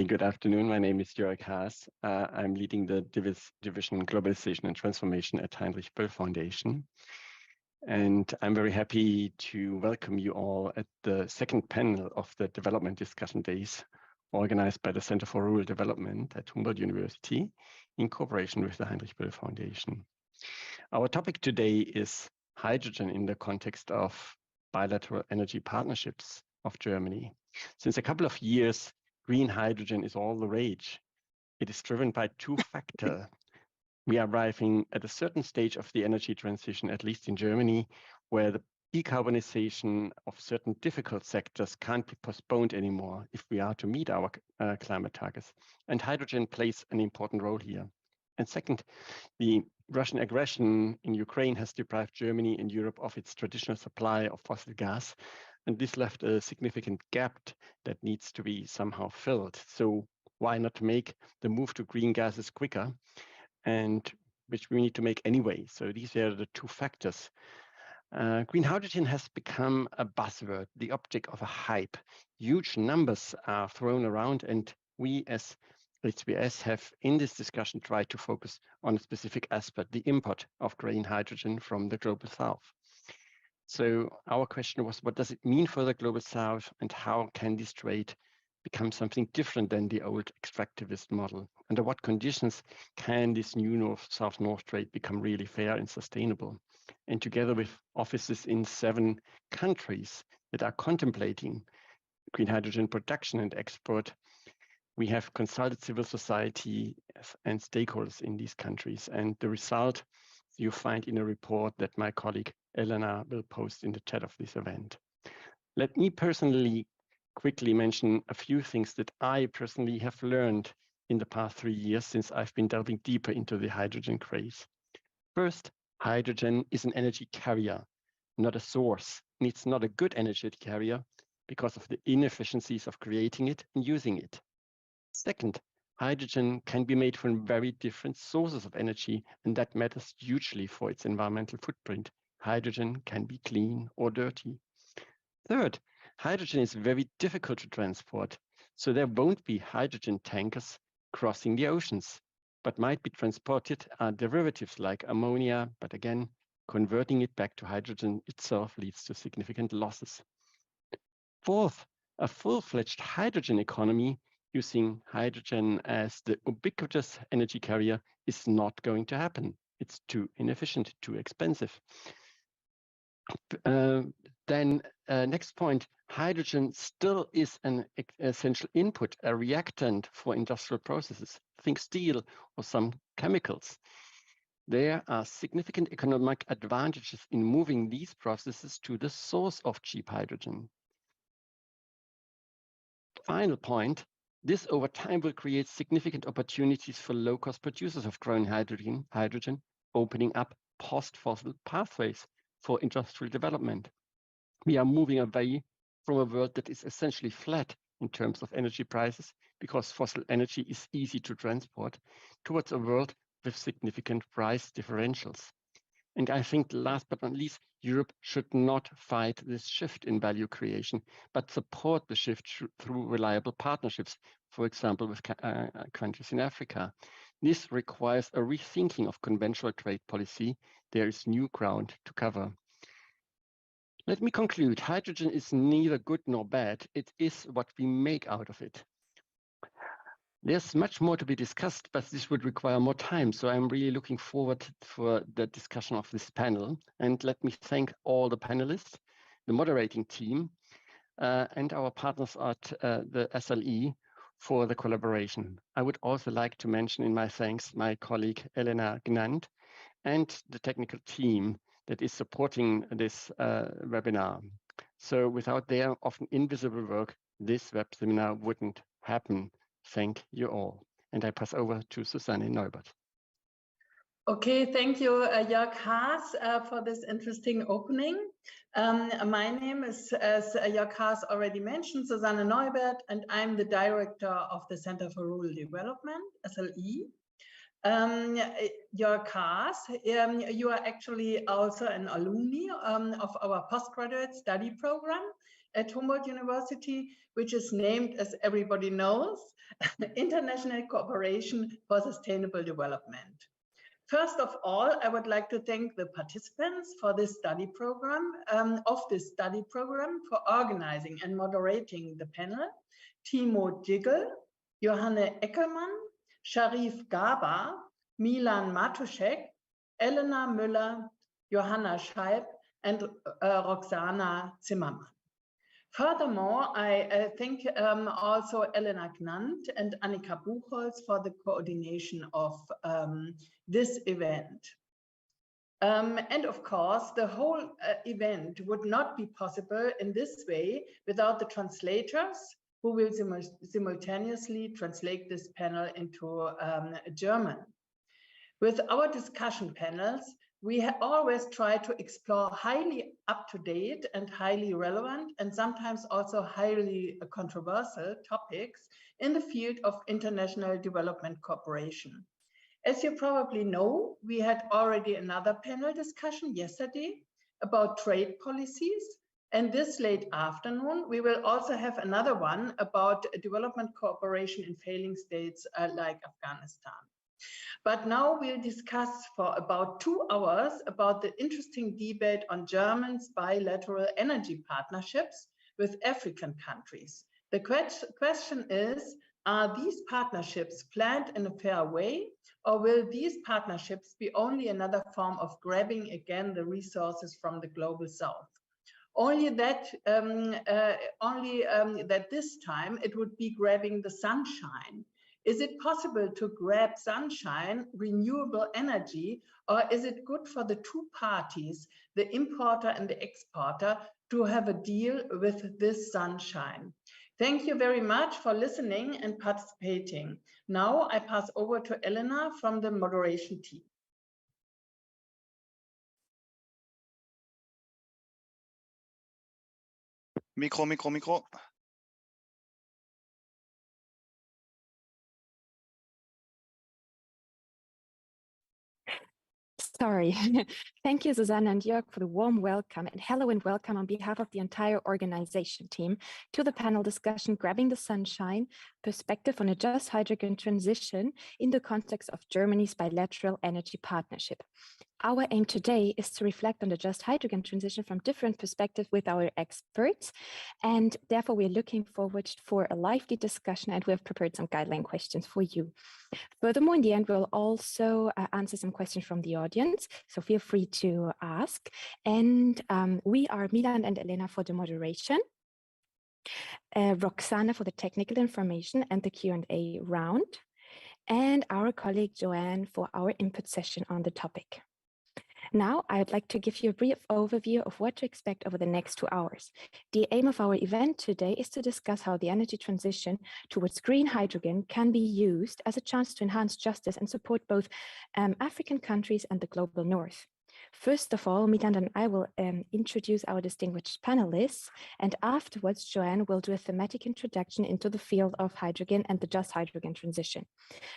Good afternoon. My name is Jörg Haas. I'm leading the division Globalization and Transformation at Heinrich Böll Foundation. And I'm very happy to welcome you all at the second panel of the Development Discussion Days organized by the Center for Rural Development at Humboldt University in cooperation with the Heinrich Böll Foundation. Our topic today is hydrogen in the context of bilateral energy partnerships of Germany. Since a couple of years, green hydrogen is all the rage. It is driven by two factors. We are arriving at a certain stage of the energy transition, at least in Germany, where the decarbonization of certain difficult sectors can't be postponed anymore if we are to meet our climate targets. And hydrogen plays an important role here. And second, the Russian aggression in Ukraine has deprived Germany and Europe of its traditional supply of fossil gas. And this left a significant gap that needs to be somehow filled. So why not make the move to green gases quicker, and which we need to make anyway? So these are the two factors. Green hydrogen has become a buzzword, the object of a hype. Huge numbers are thrown around, and we as HBS have in this discussion tried to focus on a specific aspect, the import of green hydrogen from the Global South. So our question was, what does it mean for the Global South, and how can this trade become something different than the old extractivist model? Under what conditions can this new North-South-North trade become really fair and sustainable? And together with offices in 7 countries that are contemplating green hydrogen production and export, we have consulted civil society and stakeholders in these countries. And the result you find in a report that my colleague Elena will post in the chat of this event. Let me personally quickly mention a few things that I personally have learned in the past 3 years since I've been delving deeper into the hydrogen craze. First, hydrogen is an energy carrier, not a source. And it's not a good energy carrier because of the inefficiencies of creating it and using it. Second, hydrogen can be made from very different sources of energy, and that matters hugely for its environmental footprint. Hydrogen can be clean or dirty. Third, hydrogen is very difficult to transport, so there won't be hydrogen tankers crossing the oceans, but might be transported are derivatives like ammonia, but again, converting it back to hydrogen itself leads to significant losses. Fourth, a full-fledged hydrogen economy using hydrogen as the ubiquitous energy carrier is not going to happen. It's too inefficient, too expensive. Next point, hydrogen still is an essential input, a reactant for industrial processes. Think steel or some chemicals. There are significant economic advantages in moving these processes to the source of cheap hydrogen. Final point, this over time will create significant opportunities for low-cost producers of growing hydrogen, opening up post-fossil pathways for industrial development. We are moving away from a world that is essentially flat in terms of energy prices because fossil energy is easy to transport towards a world with significant price differentials. And I think last but not least, Europe should not fight this shift in value creation, but support the shift through reliable partnerships, for example, with countries in Africa. This requires a rethinking of conventional trade policy. There is new ground to cover. Let me conclude. Hydrogen is neither good nor bad. It is what we make out of it. There's much more to be discussed, but this would require more time. So I'm really looking forward for the discussion of this panel. And let me thank all the panelists, the moderating team, and our partners at the SLE for the collaboration. I would also like to mention in my thanks my colleague Elena Gnant and the technical team that is supporting this webinar. So without their often invisible work, this web seminar wouldn't happen. Thank you all. And I pass over to Susanne Neubert. Okay, thank you, Jörg Haas, for this interesting opening. My name is, as Jörg Haas already mentioned, Susanne Neubert, and I'm the director of the Center for Rural Development, SLE. Jörg Haas, you are actually also an alumni of our postgraduate study program at Humboldt University, which is named, as everybody knows, International Cooperation for Sustainable Development. First of all, I would like to thank the participants for this study program, for organizing and moderating the panel. Timo Jiggle, Johanne Eckelmann, Sharif Gaba, Milan Matuszek, Elena Müller, Johanna Scheib, and Roxana Zimmermann. Furthermore, I thank also Elena Gnant and Annika Buchholz for the coordination of this event. And of course, the whole event would not be possible in this way without the translators who will simultaneously translate this panel into German. With our discussion panels, we always try to explore highly up-to-date and highly relevant and sometimes also highly controversial topics in the field of international development cooperation. As you probably know, we had already another panel discussion yesterday about trade policies, and this late afternoon, we will also have another one about development cooperation in failing states like Afghanistan. But now we'll discuss for about 2 hours about the interesting debate on Germany's bilateral energy partnerships with African countries. The question is, are these partnerships planned in a fair way, or will these partnerships be only another form of grabbing again the resources from the global south? Only that this time it would be grabbing the sunshine. Is it possible to grab sunshine, renewable energy, or is it good for the two parties, the importer and the exporter, to have a deal with this sunshine? Thank you very much for listening and participating. Now I pass over to Elena from the moderation team. Mikro. Sorry. Thank you, Susanne and Jörg, for the warm welcome, and hello and welcome on behalf of the entire organization team to the panel discussion, Grabbing the Sunshine, Perspective on a Just Hydrogen Transition in the context of Germany's bilateral energy partnership. Our aim today is to reflect on the just hydrogen transition from different perspectives with our experts, and therefore we're looking forward for a lively discussion, and we have prepared some guideline questions for you. Furthermore, in the end, we'll also answer some questions from the audience, so feel free to ask. And we are Milan and Elena for the moderation, Roxana for the technical information and the Q&A round, and our colleague Joanne for our input session on the topic. Now, I would like to give you a brief overview of what to expect over the next 2 hours. The aim of our event today is to discuss how the energy transition towards green hydrogen can be used as a chance to enhance justice and support both African countries and the global north. First of all, Milan and I will introduce our distinguished panelists, and afterwards, Joanne will do a thematic introduction into the field of hydrogen and the just hydrogen transition.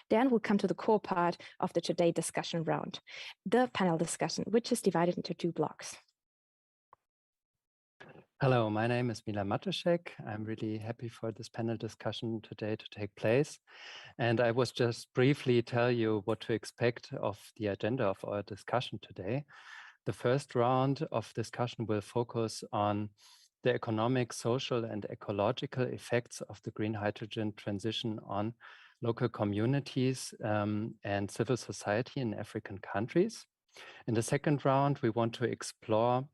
Then we'll come to the core part of the today discussion round, the panel discussion, which is divided into 2 blocks. Hello, my name is Milan Matuszek. I'm really happy for this panel discussion today to take place. And I was just briefly tell you what to expect of the agenda of our discussion today. The first round of discussion will focus on the economic, social, and ecological effects of the green hydrogen transition on local communities and civil society in African countries. In the second round, we want to explore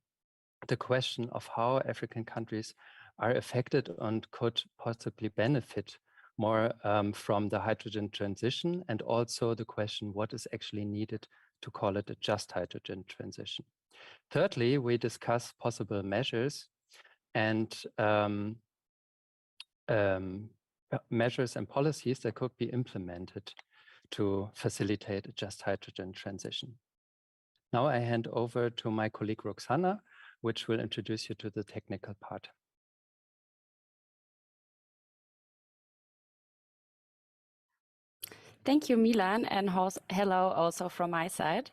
the question of how African countries are affected and could possibly benefit more from the hydrogen transition, and also the question what is actually needed to call it a just hydrogen transition. Thirdly, we discuss possible measures and measures and policies that could be implemented to facilitate a just hydrogen transition. Now I hand over to my colleague Roxana, which will introduce you to the technical part. Thank you, Milan, and hello also from my side.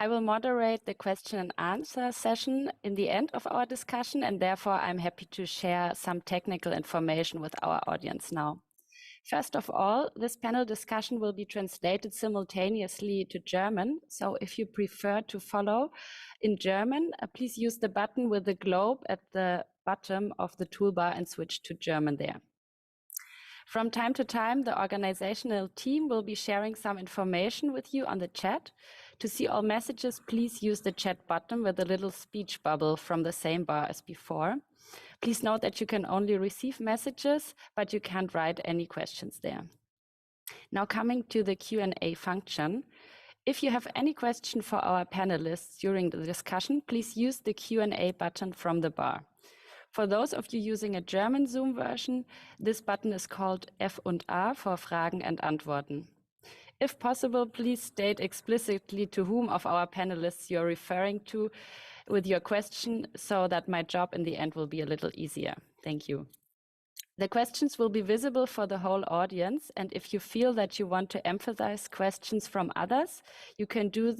I will moderate the question and answer session in the end of our discussion, and therefore I'm happy to share some technical information with our audience now. First of all, this panel discussion will be translated simultaneously to German, so if you prefer to follow in German, please use the button with the globe at the bottom of the toolbar and switch to German there. From time to time, the organizational team will be sharing some information with you on the chat. To see all messages, please use the chat button with a little speech bubble from the same bar as before. Please note that you can only receive messages, but you can't write any questions there. Now coming to the Q&A function. If you have any question for our panelists during the discussion, please use the Q&A button from the bar. For those of you using a German Zoom version, this button is called F&A for Fragen and Antworten. If possible, please state explicitly to whom of our panelists you're referring to with your question so that my job in the end will be a little easier. Thank you. The questions will be visible for the whole audience, and if you feel that you want to emphasize questions from others, you can do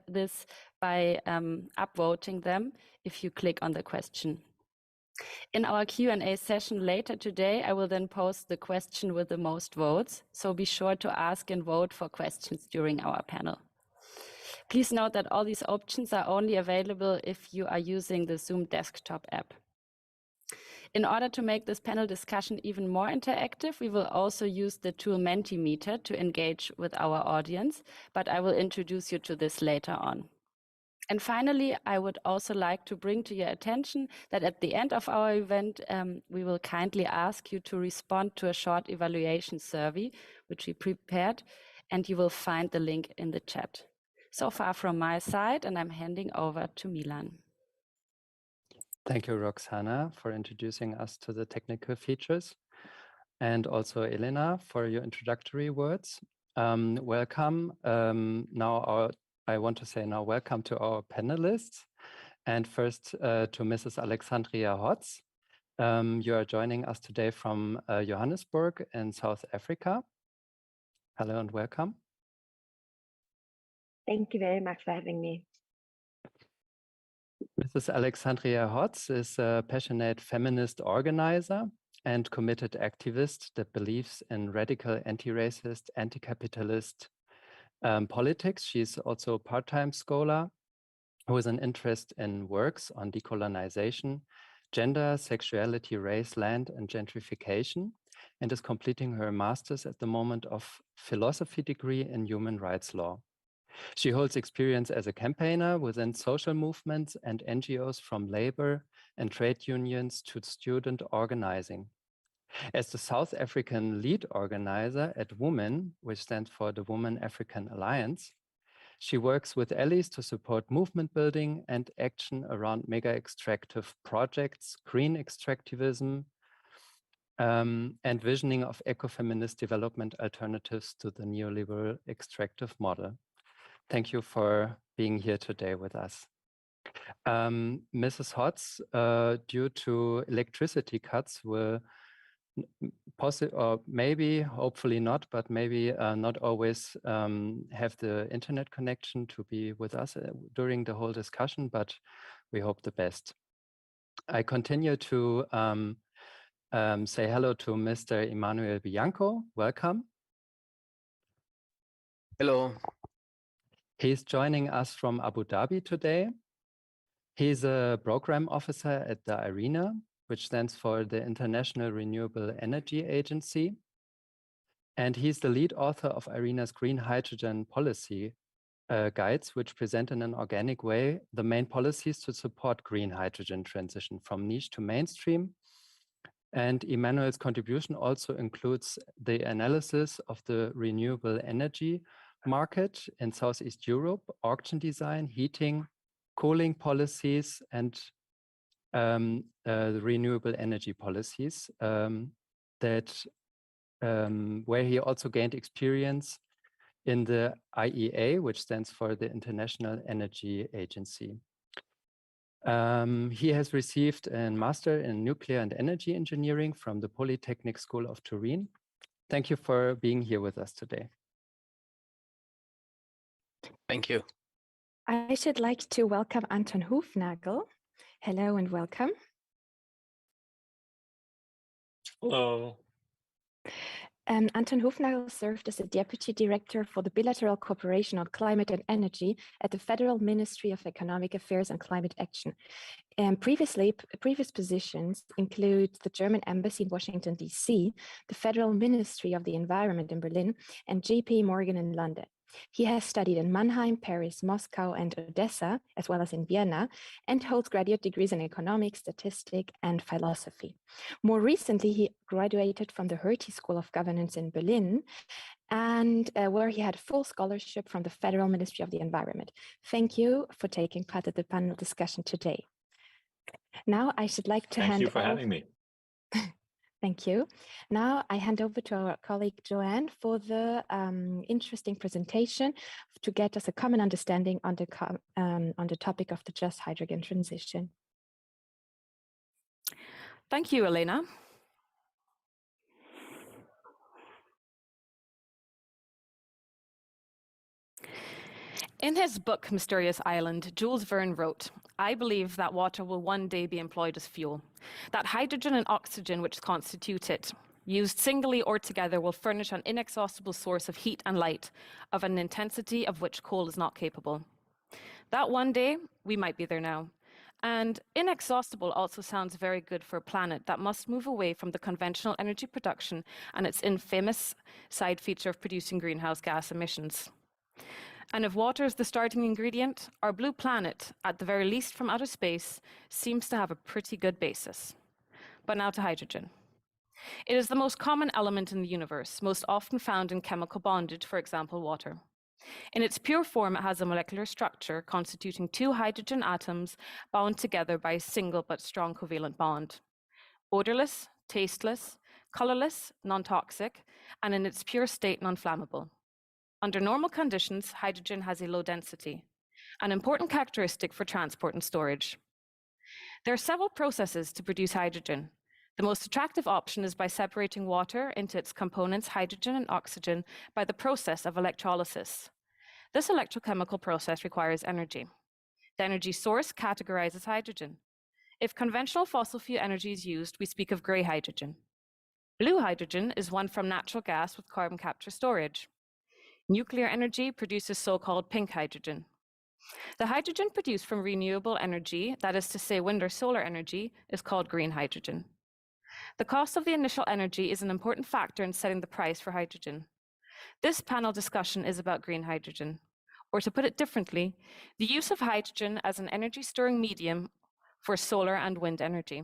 this by upvoting them if you click on the question. In our Q&A session later today, I will then post the question with the most votes, so be sure to ask and vote for questions during our panel. Please note that all these options are only available if you are using the Zoom desktop app. In order to make this panel discussion even more interactive, we will also use the tool Mentimeter to engage with our audience, but I will introduce you to this later on. And finally, I would also like to bring to your attention that at the end of our event, we will kindly ask you to respond to a short evaluation survey, which we prepared, and you will find the link in the chat. So far from my side, and I'm handing over to Milan. Thank you, Roxana, for introducing us to the technical features, and also Elena for your introductory words. Welcome. I want to say now welcome to our panelists, and first to Mrs. Alexandria Hotz. You are joining us today from Johannesburg in South Africa. Hello and welcome. Thank you very much for having me. Mrs. Alexandria Hotz is a passionate feminist organizer and committed activist that believes in radical anti-racist, anti-capitalist politics. She's also a part-time scholar who has an interest in works on decolonization, gender, sexuality, race, land, and gentrification, and is completing her master's at the moment of philosophy degree in human rights law. She holds experience as a campaigner within social movements and NGOs, from labor and trade unions to student organizing. As the South African lead organizer at WOMAN, which stands for the Women African Alliance, she works with allies to support movement building and action around mega extractive projects, green extractivism, and visioning of ecofeminist development alternatives to the neoliberal extractive model. Thank you for being here today with us. Mrs. Hotz, due to electricity cuts, will maybe, hopefully not, but maybe not always have the internet connection to be with us during the whole discussion, but we hope the best. I continue to say hello to Mr. Emmanuel Bianco. Welcome. Hello. He's joining us from Abu Dhabi today. He's a program officer at the IRENA, which stands for the International Renewable Energy Agency. And he's the lead author of IRENA's Green Hydrogen Policy Guides, which present in an organic way the main policies to support green hydrogen transition from niche to mainstream. And Emmanuel's contribution also includes the analysis of the renewable energy market in Southeast Europe, auction design, heating, cooling policies, and the renewable energy policies where he also gained experience in the IEA, which stands for the International Energy Agency. He has received a master in nuclear and energy engineering from the Polytechnic School of Turin. Thank you for being here with us today. Thank you. I should like to welcome Anton Hufnagel. Hello and welcome. Hello. Anton Hufnagel served as a Deputy Director for the Bilateral Cooperation on Climate and Energy at the Federal Ministry of Economic Affairs and Climate Action. Previous positions include the German Embassy in Washington, D.C., the Federal Ministry of the Environment in Berlin, and JP Morgan in London. He has studied in Mannheim, Paris, Moscow, and Odessa, as well as in Vienna, and holds graduate degrees in economics, statistics, and philosophy. More recently, he graduated from the Hertie School of Governance in Berlin, and where he had full scholarship from the Federal Ministry of the Environment. Thank you for taking part in the panel discussion today. Now I should like to Thank you for having me. Thank you. Now I hand over to our colleague Joanne for the interesting presentation to get us a common understanding on the topic of the just hydrogen transition. Thank you, Elena. In his book, Mysterious Island, Jules Verne wrote, "I believe that water will one day be employed as fuel, that hydrogen and oxygen which constitute it, used singly or together, will furnish an inexhaustible source of heat and light, of an intensity of which coal is not capable. That one day, we might be there now. And inexhaustible also sounds very good for a planet that must move away from the conventional energy production and its infamous side feature of producing greenhouse gas emissions. And if water is the starting ingredient, our blue planet, at the very least from outer space, seems to have a pretty good basis. But now to hydrogen. It is the most common element in the universe, most often found in chemical bondage, for example, water. In its pure form, it has a molecular structure constituting two hydrogen atoms bound together by a single but strong covalent bond. Odorless, tasteless, colorless, non-toxic, and in its pure state, non-flammable. Under normal conditions, hydrogen has a low density, an important characteristic for transport and storage. There are several processes to produce hydrogen. The most attractive option is by separating water into its components, hydrogen and oxygen, by the process of electrolysis. This electrochemical process requires energy. The energy source categorizes hydrogen. If conventional fossil fuel energy is used, we speak of gray hydrogen. Blue hydrogen is one from natural gas with carbon capture storage. Nuclear energy produces so-called pink hydrogen. The hydrogen produced from renewable energy, that is to say wind or solar energy, is called green hydrogen. The cost of the initial energy is an important factor in setting the price for hydrogen. This panel discussion is about green hydrogen, or to put it differently, the use of hydrogen as an energy storing medium for solar and wind energy.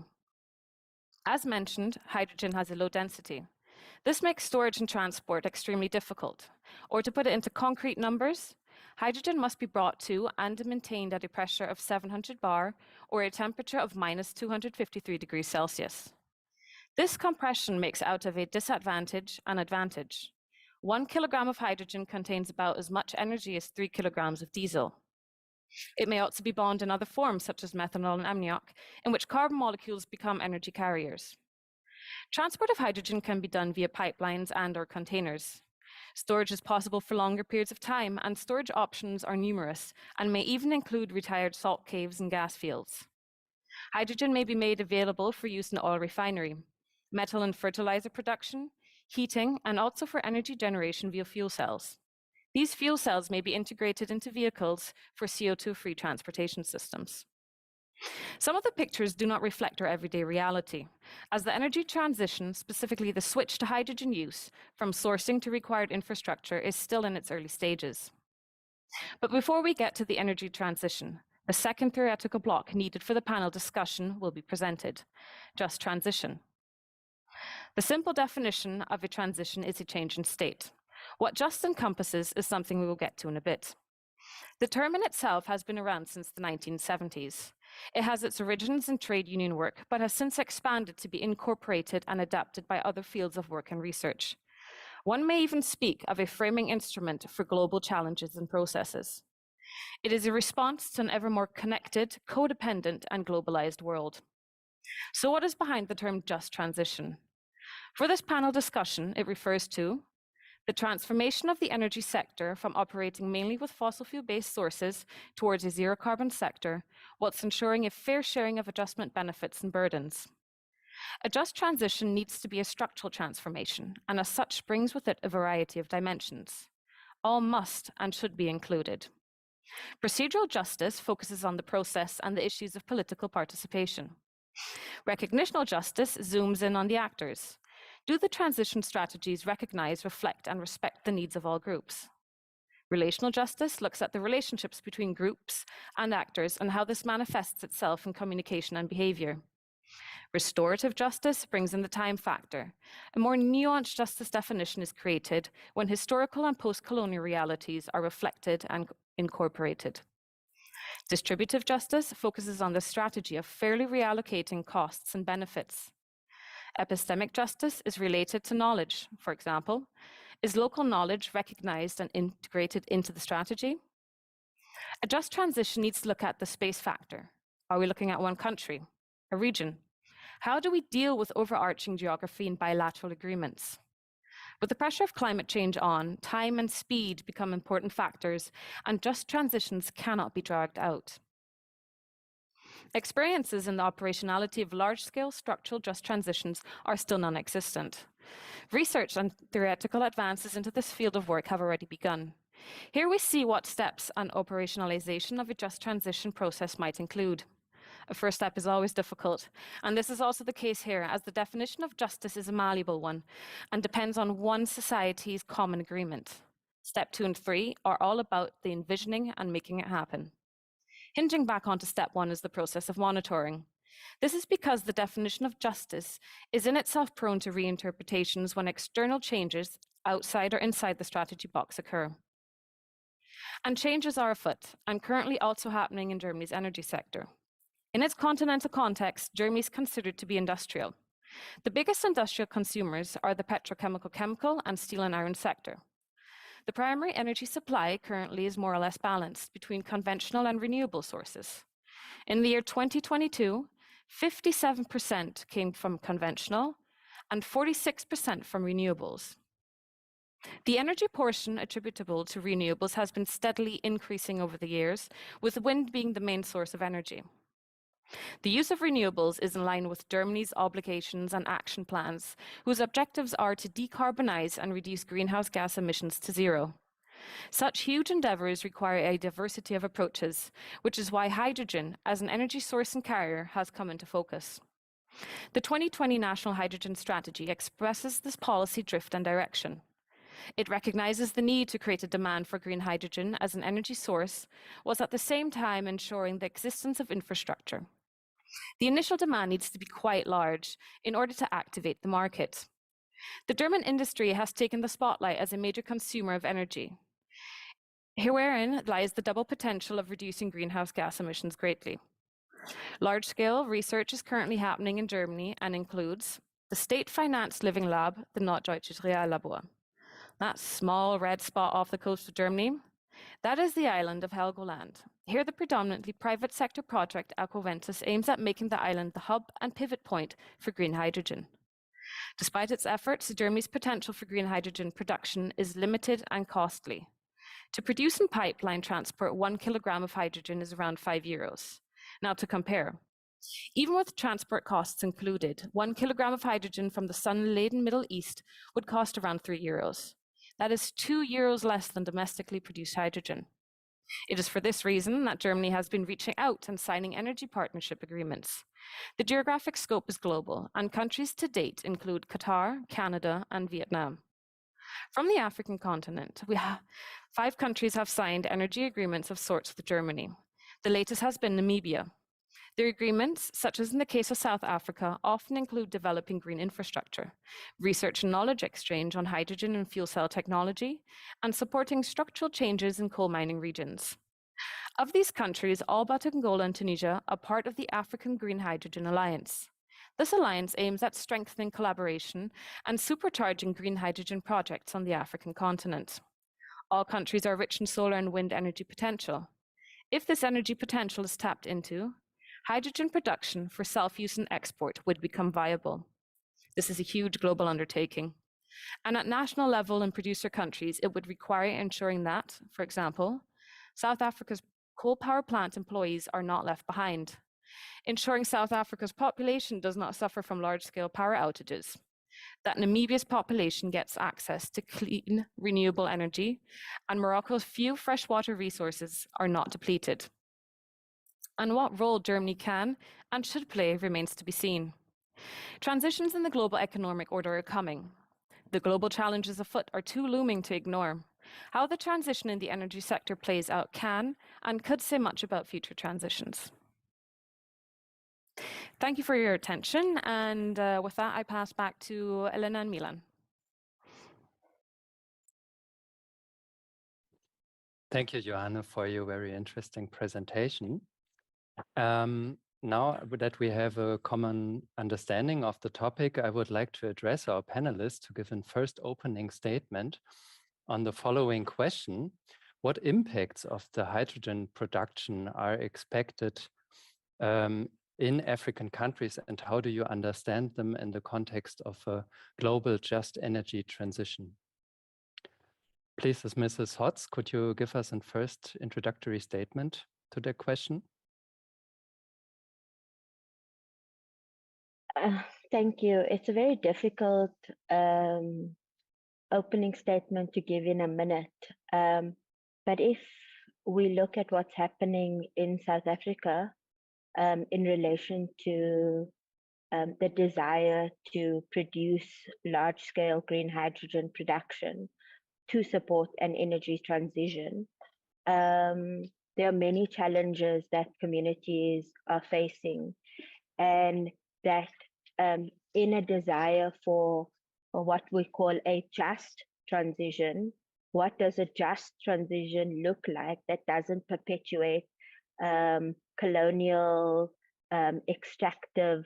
As mentioned, hydrogen has a low density. This makes storage and transport extremely difficult. Or to put it into concrete numbers, hydrogen must be brought to and maintained at a pressure of 700 bar or a temperature of minus 253 degrees Celsius. This compression makes out of a disadvantage an advantage. 1 kilogram of hydrogen contains about as much energy as 3 kilograms of diesel. It may also be bound in other forms, such as methanol and amniotic, in which carbon molecules become energy carriers. Transport of hydrogen can be done via pipelines and/or containers. Storage is possible for longer periods of time, and storage options are numerous and may even include retired salt caves and gas fields. Hydrogen may be made available for use in oil refinery, metal and fertilizer production, heating, and also for energy generation via fuel cells. These fuel cells may be integrated into vehicles for CO2-free transportation systems. Some of the pictures do not reflect our everyday reality, as the energy transition, specifically the switch to hydrogen use from sourcing to required infrastructure, is still in its early stages. But before we get to the energy transition, the second theoretical block needed for the panel discussion will be presented: just transition. The simple definition of a transition is a change in state. What just encompasses is something we will get to in a bit. The term in itself has been around since the 1970s. It has its origins in trade union work, but has since expanded to be incorporated and adapted by other fields of work and research. One may even speak of a framing instrument for global challenges and processes. It is a response to an ever more connected, codependent, and globalized world. So what is behind the term just transition? For this panel discussion, it refers to The transformation of the energy sector from operating mainly with fossil fuel-based sources towards a zero-carbon sector, whilst ensuring a fair sharing of adjustment benefits and burdens. A just transition needs to be a structural transformation, and as such brings with it a variety of dimensions. All must and should be included. Procedural justice focuses on the process and the issues of political participation. Recognitional justice zooms in on the actors. Do the transition strategies recognize, reflect, and respect the needs of all groups? Relational justice looks at the relationships between groups and actors and how this manifests itself in communication and behavior. Restorative justice brings in the time factor. A more nuanced justice definition is created when historical and post-colonial realities are reflected and incorporated. Distributive justice focuses on the strategy of fairly reallocating costs and benefits. Epistemic justice is related to knowledge. For example, is local knowledge recognized and integrated into the strategy? A just transition needs to look at the space factor. Are we looking at one country, a region? How do we deal with overarching geography and bilateral agreements? With the pressure of climate change on, time and speed become important factors, and just transitions cannot be dragged out. Experiences in the operationality of large-scale structural just transitions are still non-existent. Research and theoretical advances into this field of work have already begun. Here we see what steps an operationalization of a just transition process might include. A first step is always difficult, and this is also the case here, as the definition of justice is a malleable one and depends on one society's common agreement. Step 2 and 3 are all about the envisioning and making it happen. Hinging back onto step 1 is the process of monitoring. This is because the definition of justice is in itself prone to reinterpretations when external changes outside or inside the strategy box occur. And changes are afoot, and currently also happening in Germany's energy sector. In its continental context, Germany is considered to be industrial. The biggest industrial consumers are the petrochemical, and steel and iron sector. The primary energy supply currently is more or less balanced between conventional and renewable sources. In the year 2022, 57% came from conventional and 46% from renewables. The energy portion attributable to renewables has been steadily increasing over the years, with wind being the main source of energy. The use of renewables is in line with Germany's obligations and action plans, whose objectives are to decarbonize and reduce greenhouse gas emissions to zero. Such huge endeavors require a diversity of approaches, which is why hydrogen, as an energy source and carrier, has come into focus. The 2020 National Hydrogen Strategy expresses this policy drift and direction. It recognizes the need to create a demand for green hydrogen as an energy source, whilst at the same time ensuring the existence of infrastructure. The initial demand needs to be quite large in order to activate the market. The German industry has taken the spotlight as a major consumer of energy, wherein lies the double potential of reducing greenhouse gas emissions greatly. Large-scale research is currently happening in Germany and includes the state-financed living lab, the Norddeutsches Reallabor. That small red spot off the coast of Germany, that is the island of Helgoland. Here, the predominantly private sector project Aquaventus aims at making the island the hub and pivot point for green hydrogen. Despite its efforts, Germany's potential for green hydrogen production is limited and costly. To produce and pipeline transport 1 kilogram of hydrogen is around €5. Now to compare, even with transport costs included, 1 kilogram of hydrogen from the sun-laden Middle East would cost around €3. That is €2 less than domestically produced hydrogen. It is for this reason that Germany has been reaching out and signing energy partnership agreements. The geographic scope is global, and countries to date include Qatar, Canada, and Vietnam. From the African continent, 5 countries have signed energy agreements of sorts with Germany. The latest has been Namibia. The agreements, such as in the case of South Africa, often include developing green infrastructure, research and knowledge exchange on hydrogen and fuel cell technology, and supporting structural changes in coal mining regions. Of these countries, all but Angola and Tunisia are part of the African Green Hydrogen Alliance. This alliance aims at strengthening collaboration and supercharging green hydrogen projects on the African continent. All countries are rich in solar and wind energy potential. If this energy potential is tapped into, hydrogen production for self-use and export would become viable. This is a huge global undertaking. And at national level in producer countries, it would require ensuring that, for example, South Africa's coal power plant employees are not left behind, ensuring South Africa's population does not suffer from large-scale power outages, that Namibia's population gets access to clean, renewable energy, and Morocco's few freshwater resources are not depleted. And what role Germany can and should play remains to be seen. Transitions in the global economic order are coming. The global challenges afoot are too looming to ignore. How the transition in the energy sector plays out can and could say much about future transitions. Thank you for your attention. And with that, I pass back to Elena and Milan. Thank you, Johanna, for your very interesting presentation. Now that we have a common understanding of the topic, I would like to address our panelists to give a first opening statement on the following question. What impacts of the hydrogen production are expected in African countries, and how do you understand them in the context of a global just energy transition? Please, as Mrs. Hotz, could you give us a first introductory statement to the question? Thank you. It's a very difficult opening statement to give in a minute. But if we look at what's happening in South Africa in relation to the desire to produce large-scale green hydrogen production to support an energy transition, there are many challenges that communities are facing, and that in a desire for what we call a just transition, what does a just transition look like that doesn't perpetuate colonial, extractive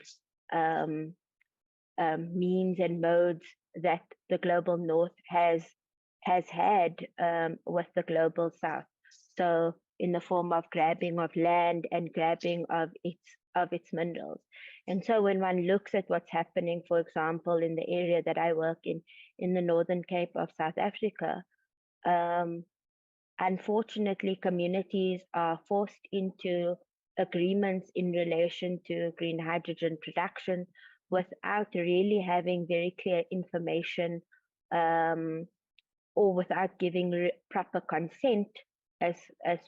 means and modes that the global north has had with the global south? So in the form of grabbing of land and grabbing of its minerals. And so when one looks at what's happening, for example, in the area that I work in the Northern Cape of South Africa, unfortunately, communities are forced into agreements in relation to green hydrogen production without really having very clear information or without giving proper consent as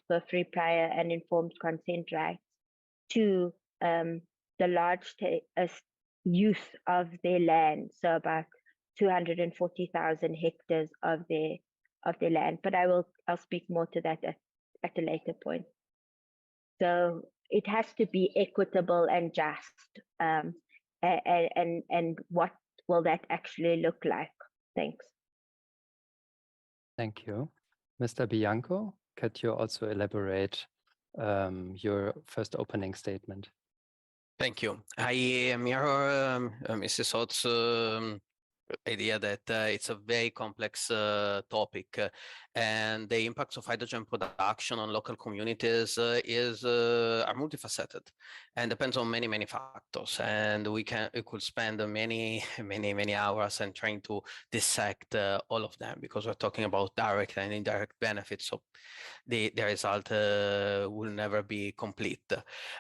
per free, prior and informed consent rights to the large use of their land, so about 240,000 hectares of their land. But I'll speak more to that at a later point. So it has to be equitable and just, and what will that actually look like? Thanks. Thank you. Mr. Bianco, could you also elaborate your first opening statement? Thank you. I mirror Mrs. Hotz's idea that it's a very complex topic, and the impacts of hydrogen production on local communities are multifaceted and depends on many factors. And we could spend many hours and trying to dissect all of them, because we're talking about direct and indirect benefits. So the result will never be complete.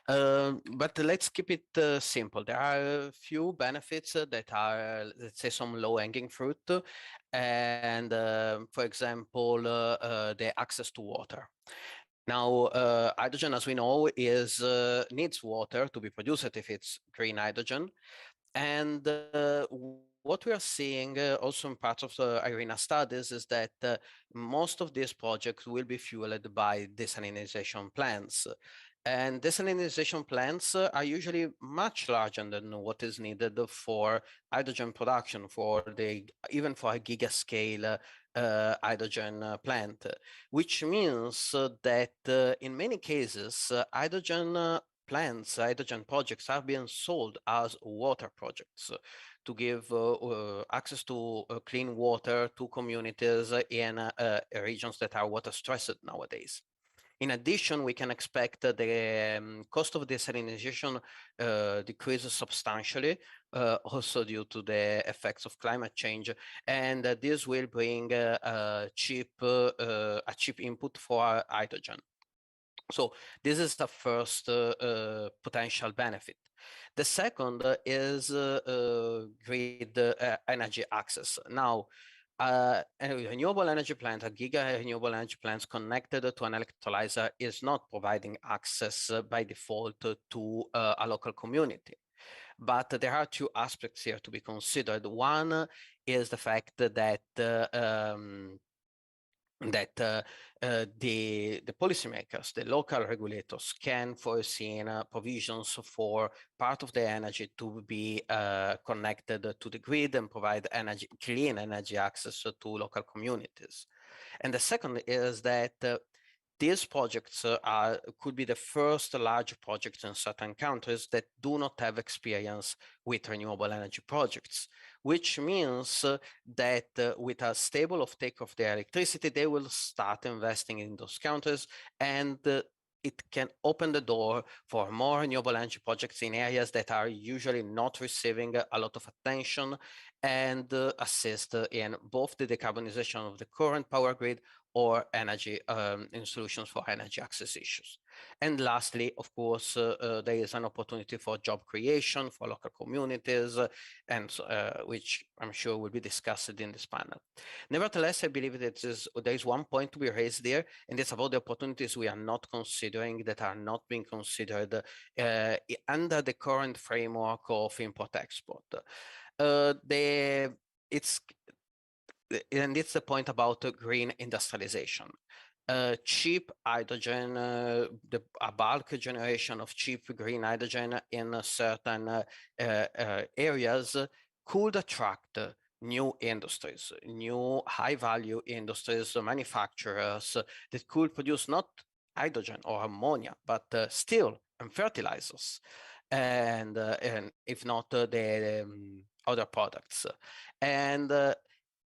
But let's keep it simple. There are a few benefits that are, let's say, some low-hanging fruit. And for example, the access to water. Now, hydrogen, as we know, needs water to be produced if it's green hydrogen. And what we are seeing also in parts of the IRENA studies is that most of these projects will be fueled by desalination plants. And desalination plants are usually much larger than what is needed for hydrogen production, even for a gigascale hydrogen plant, which means that in many cases, hydrogen plants, hydrogen projects are being sold as water projects to give access to clean water to communities in regions that are water stressed nowadays. In addition, we can expect the cost of desalination decreases substantially, also due to the effects of climate change, and this will bring a cheap input for hydrogen. So this is the first potential benefit. The second is grid energy access. Now, a renewable energy plant, a giga renewable energy plant connected to an electrolyzer is not providing access by default to a local community. But there are two aspects here to be considered. One is the fact that the policymakers, the local regulators, can foresee provisions for part of the energy to be connected to the grid and provide clean energy access to local communities. And the second is that these projects could be the first large projects in certain countries that do not have experience with renewable energy projects, which means that with a stable offtake of their electricity, they will start investing in those countries, and it can open the door for more renewable energy projects in areas that are usually not receiving a lot of attention, and assist in both the decarbonization of the current power grid or energy in solutions for energy access issues. And lastly, of course, there is an opportunity for job creation for local communities, and which I'm sure will be discussed in this panel. Nevertheless, I believe that there is one point to be raised there, and it's about the opportunities we are not considering, that are not being considered under the current framework of import-export. And it's the point about green industrialization. Cheap hydrogen, a bulk generation of cheap green hydrogen in certain areas could attract new industries, new high-value industries, manufacturers that could produce not hydrogen or ammonia, but steel and fertilizers, and if not the other products. And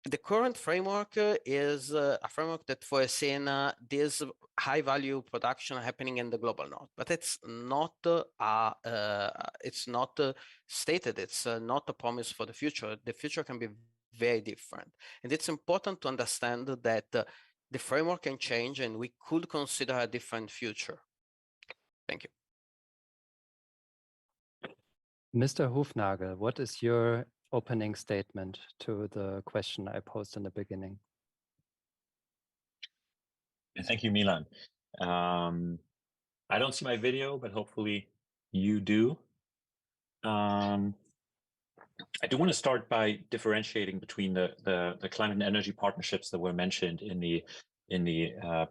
the current framework is a framework that foresees this high-value production happening in the global north, but it's not stated. It's not a promise for the future. The future can be very different, and it's important to understand that the framework can change, and we could consider a different future. Thank you. Mr. Hufnagel, what is your opening statement to the question I posed in the beginning? Thank you, Milan. I don't see my video, but hopefully you do. I do want to start by differentiating between the climate and energy partnerships that were mentioned in the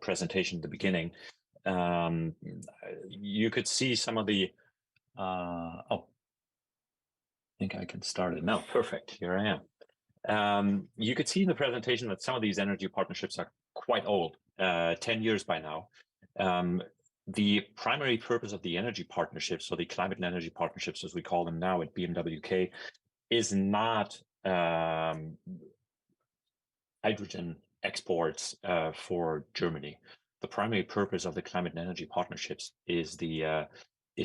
presentation at the beginning. You could see some of the I think I can start it now. Perfect. Here I am. You could see in the presentation that some of these energy partnerships are quite old, 10 years by now. The primary purpose of the energy partnerships, or the climate and energy partnerships, as we call them now at BMWK, is not hydrogen exports for Germany. The primary purpose of the climate and energy partnerships is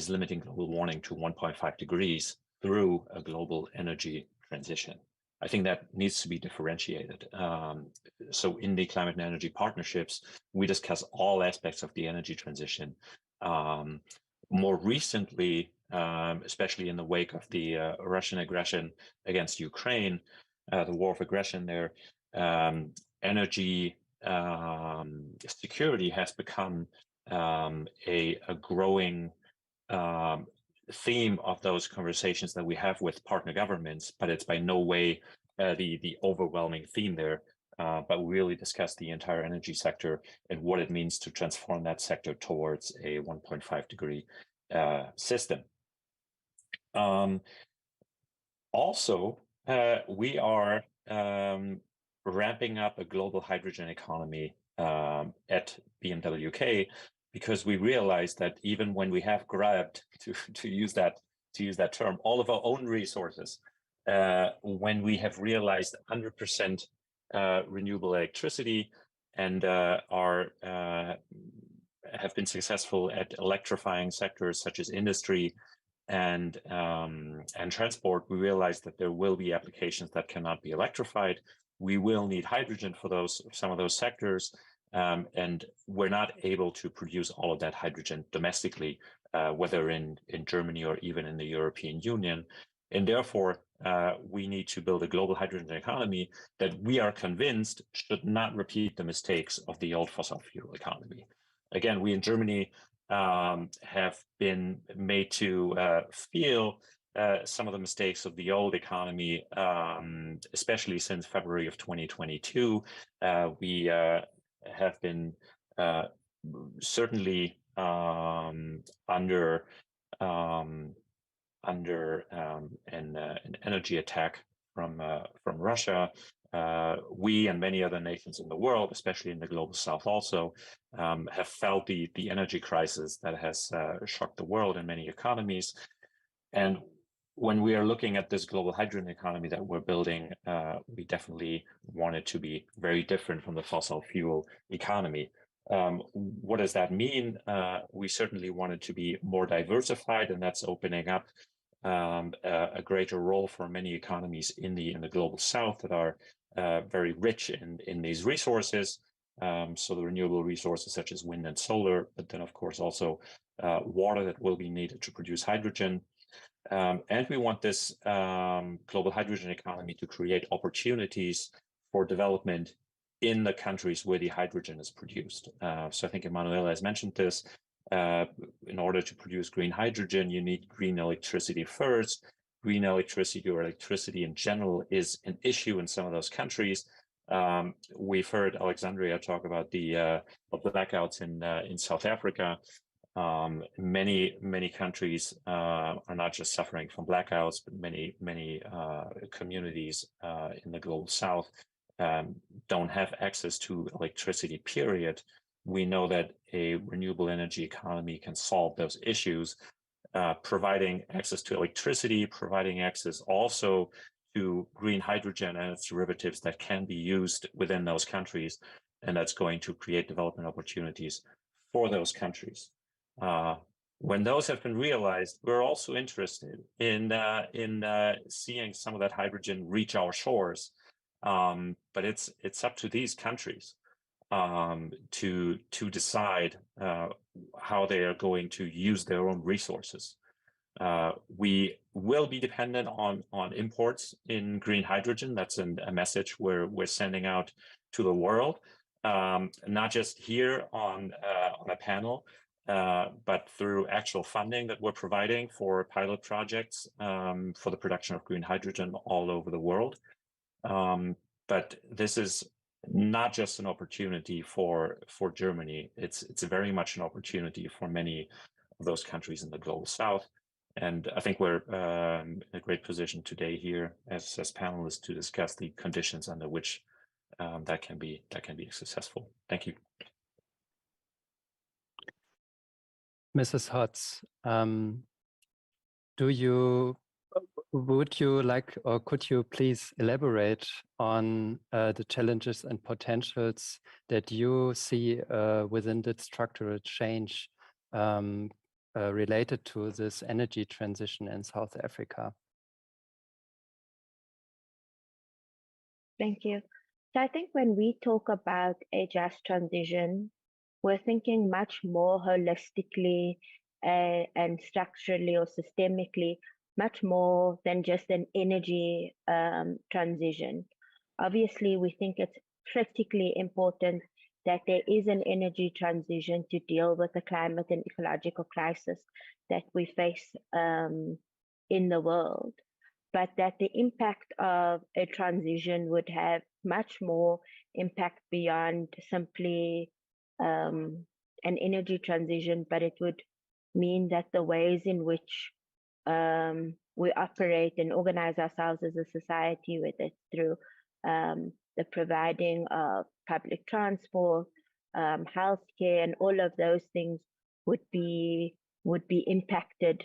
limiting global warming to 1.5 degrees through a global energy transition. I think that needs to be differentiated. So in the climate and energy partnerships, we discuss all aspects of the energy transition. More recently, especially in the wake of the Russian aggression against Ukraine, the war of aggression there, energy security has become a growing theme of those conversations that we have with partner governments, but it's by no way the overwhelming theme there. But we really discuss the entire energy sector and what it means to transform that sector towards a 1.5 degree system. Also, we are ramping up a global hydrogen economy at BMWK, because we realize that even when we have grabbed, to use that term, all of our own resources, when we have realized 100% have been successful at electrifying sectors such as industry and transport, we realized that there will be applications that cannot be electrified. We will need hydrogen for some of those sectors, and we're not able to produce all of that hydrogen domestically, whether in Germany or even in the European Union. And therefore, we need to build a global hydrogen economy that we are convinced should not repeat the mistakes of the old fossil fuel economy. Again, we in Germany have been made to feel some of the mistakes of the old economy, especially since February of 2022. We have been certainly under an energy attack from Russia. We and many other nations in the world, especially in the global south also, have felt the energy crisis that has shocked the world and many economies. And when we are looking at this global hydrogen economy that we're building, we definitely want it to be very different from the fossil fuel economy. What does that mean? We certainly want it to be more diversified, and that's opening up a greater role for many economies in the global south that are very rich in these resources. So the renewable resources such as wind and solar, but then of course also water that will be needed to produce hydrogen. And we want this global hydrogen economy to create opportunities for development in the countries where the hydrogen is produced. So I think Emanuela has mentioned this. In order to produce green hydrogen, you need green electricity first. Green electricity or electricity in general is an issue in some of those countries. We've heard Alexandria talk about the blackouts in South Africa. Many countries are not just suffering from blackouts, but many communities in the global south don't have access to electricity, period. We know that a renewable energy economy can solve those issues, providing access to electricity, providing access also to green hydrogen and its derivatives that can be used within those countries. And that's going to create development opportunities for those countries. When those have been realized, we're also interested in seeing some of that hydrogen reach our shores. But it's up to these countries to decide how they are going to use their own resources. We will be dependent on imports in green hydrogen. That's a message we're sending out to the world, not just here on a panel, but through actual funding that we're providing for pilot projects for the production of green hydrogen all over the world. But this is not just an opportunity for Germany. It's very much an opportunity for many of those countries in the global south. And I think we're in a great position today here as panelists to discuss the conditions under which that can be successful. Thank you. Mrs. Hotz, would you like, or could you please elaborate on the challenges and potentials that you see within the structural change related to this energy transition in South Africa? Thank you. So I think when we talk about a just transition, we're thinking much more holistically and structurally or systemically, much more than just an energy transition. Obviously, we think it's critically important that there is an energy transition to deal with the climate and ecological crisis that we face in the world, but that the impact of a transition would have much more impact beyond simply an energy transition, but it would mean that the ways in which we operate and organize ourselves as a society, with it through the providing of public transport, healthcare, and all of those things would be impacted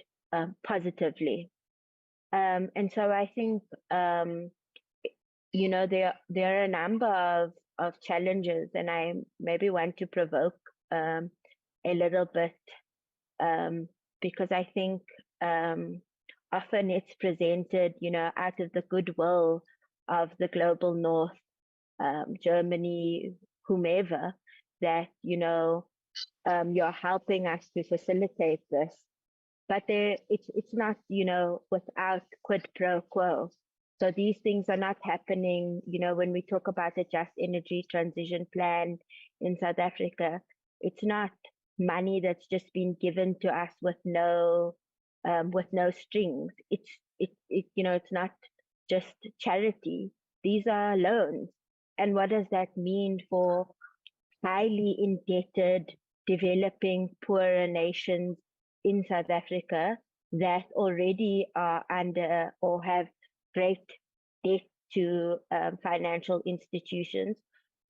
positively. And so I think there are a number of challenges, and I maybe want to provoke a little bit, because I think often it's presented, out of the goodwill of the global north, Germany, whomever, that, you're helping us to facilitate this. But it's not, without quid pro quo. So these things are not happening, when we talk about the Just Energy Transition Plan in South Africa, it's not money that's just been given to us with no strings. It's not just charity. These are loans. And what does that mean for highly indebted, developing, poorer nations in South Africa that already are under or have great debt to financial institutions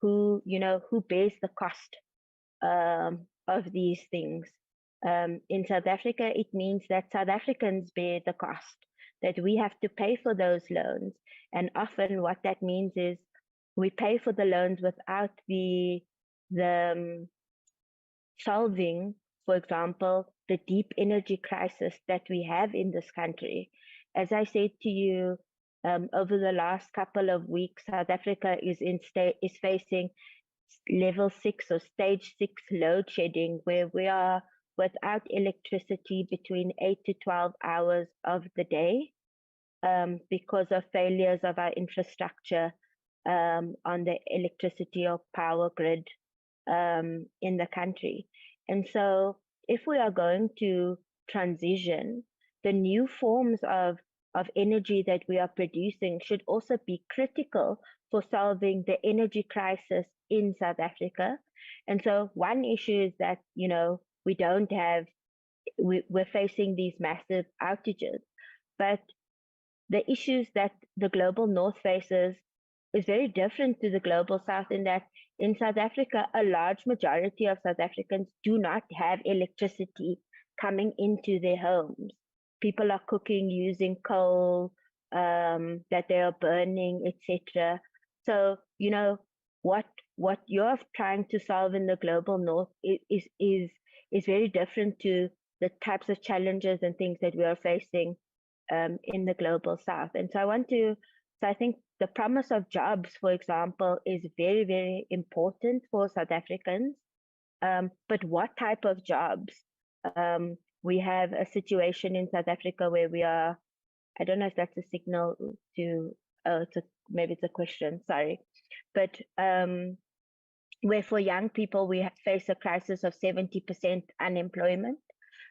who bears the cost of these things. In South Africa, it means that South Africans bear the cost, that we have to pay for those loans. And often what that means is we pay for the loans without the solving, for example, the deep energy crisis that we have in this country. As I said to you, over the last couple of weeks, South Africa is facing level 6 or stage 6 load shedding, where we are without electricity between 8 to 12 hours of the day because of failures of our infrastructure on the electricity or power grid in the country. And so if we are going to transition, the new forms of energy that we are producing should also be critical for solving the energy crisis in South Africa. And so one issue is that, we're facing these massive outages, but the issues that the global north faces is very different to the global south, in that in South Africa, a large majority of South Africans do not have electricity coming into their homes. People are cooking using coal that they are burning, etc. So, what you're trying to solve in the global north is very different to the types of challenges and things that we are facing in the global south. And so I think the promise of jobs, for example, is very, very important for South Africans. But what type of jobs? We have a situation in South Africa where we are, I don't know if that's a signal to, maybe it's a question, sorry. But where for young people, we face a crisis of 70% unemployment.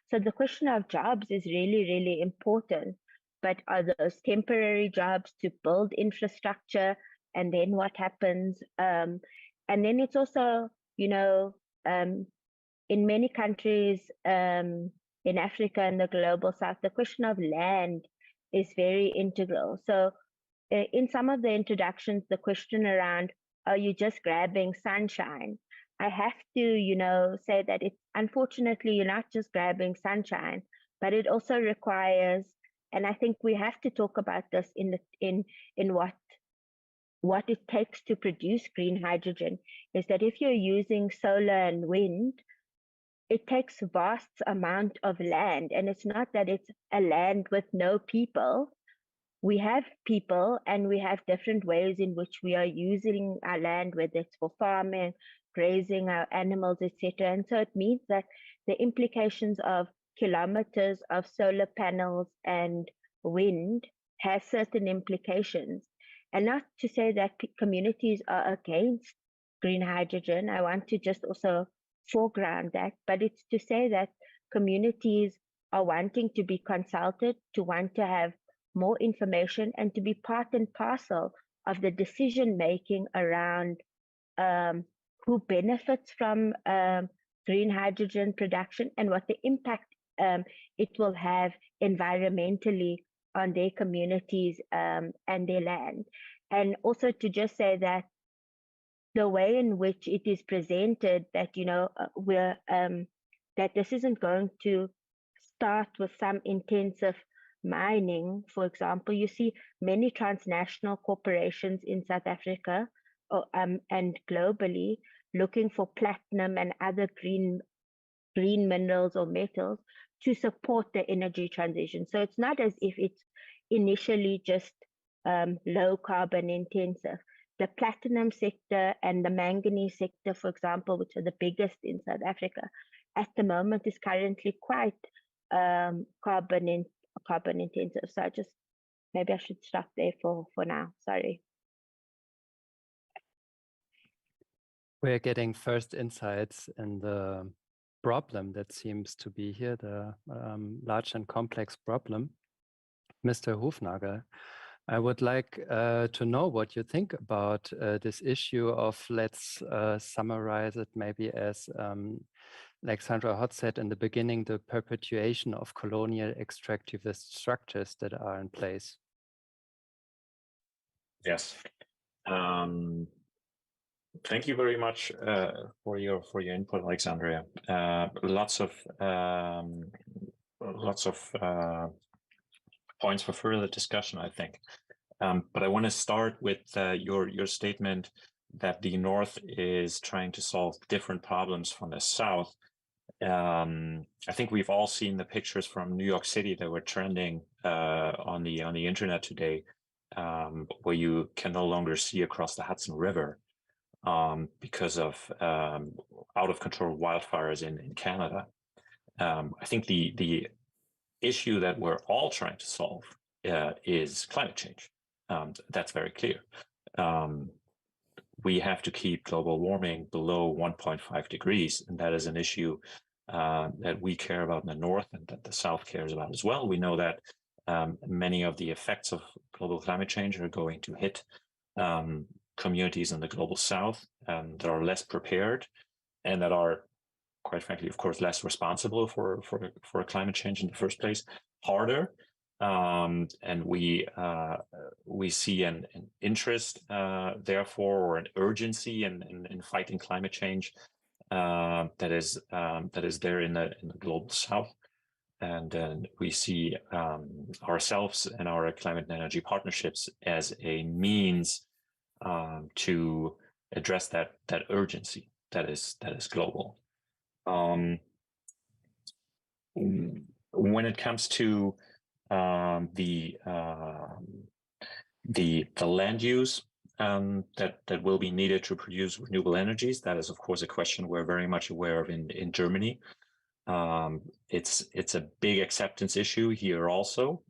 So the question of jobs is really, really important. But are those temporary jobs to build infrastructure? And then what happens? And then it's also, in many countries in Africa and the global south, the question of land is very integral. So in some of the introductions, the question around, are you just grabbing sunshine? I have to, say that unfortunately, you're not just grabbing sunshine, but it also requires, and I think we have to talk about this in what it takes to produce green hydrogen, is that if you're using solar and wind, it takes vast amount of land. And it's not that it's a land with no people. We have people and we have different ways in which we are using our land, whether it's for farming, grazing our animals, etc. And so it means that the implications of kilometers of solar panels and wind has certain implications. And not to say that communities are against green hydrogen. I want to just also foreground that, but it's to say that communities are wanting to be consulted, to want to have more information, and to be part and parcel of the decision making around who benefits from green hydrogen production and what the impact it will have environmentally on their communities and their land. And also to just say that the way in which it is presented, that that this isn't going to start with some intensive mining. For example, you see many transnational corporations in South Africa and globally looking for platinum and other green green minerals or metals to support the energy transition. So it's not as if it's initially just low carbon intensive. The platinum sector and the manganese sector, for example, which are the biggest in South Africa, at the moment is currently quite carbon intensive. So maybe I should stop there for now. Sorry. We're getting first insights in the problem that seems to be here, the large and complex problem. Mr. Hufnagel, I would like to know what you think about this issue of, let's summarize it maybe as, like Sandra Hott said in the beginning, the perpetuation of colonial extractivist structures that are in place. Yes. Thank you very much for your input, Alexandria. Lots of points for further discussion, I think. But I want to start with your statement that the North is trying to solve different problems from the South. I think we've all seen the pictures from New York City that were trending on the internet today, where you can no longer see across the Hudson River because of out of control wildfires in Canada. I think the issue that we're all trying to solve is climate change. That's very clear. We have to keep global warming below 1.5 degrees, and that is an issue that we care about in the North and that the South cares about as well. We know that many of the effects of global climate change are going to hit communities in the global South that are less prepared and that are, quite frankly, of course, less responsible for climate change in the first place, harder. And we see an interest, therefore, or an urgency in fighting climate change that is there in the global South. And we see ourselves and our climate and energy partnerships as a means to address that urgency that is global. When it comes to the land use that will be needed to produce renewable energies, that is, of course, a question we're very much aware of in Germany. It's a big acceptance issue here also,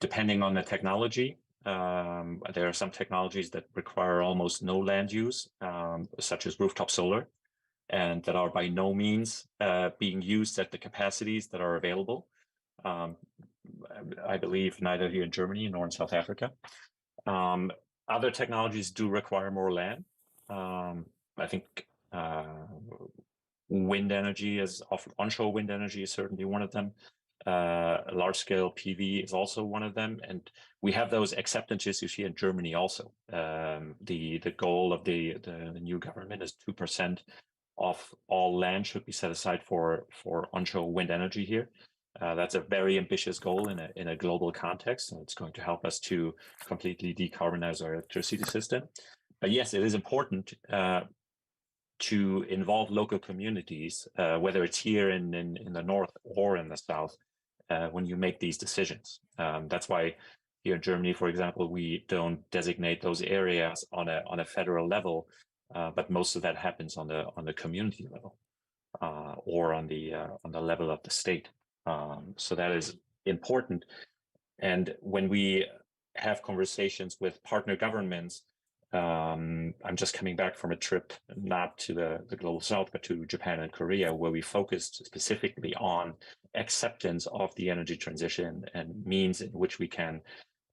depending on the technology. There are some technologies that require almost no land use, such as rooftop solar, and that are by no means being used at the capacities that are available. I believe neither here in Germany nor in South Africa. Other technologies do require more land. I think wind energy onshore wind energy is certainly one of them. Large-scale PV is also one of them, and we have those acceptance issues here in Germany also. The goal of the new government is 2% of all land should be set aside for onshore wind energy here. That's a very ambitious goal in a global context, and it's going to help us to completely decarbonize our electricity system. But yes, it is important to involve local communities, whether it's here in the North or in the South, when you make these decisions. That's why here in Germany, for example, we don't designate those areas on a federal level, but most of that happens on the community level or on the level of the state. So that is important. And when we have conversations with partner governments, I'm just coming back from a trip, not to the global South, but to Japan and Korea, where we focused specifically on acceptance of the energy transition and means in which we can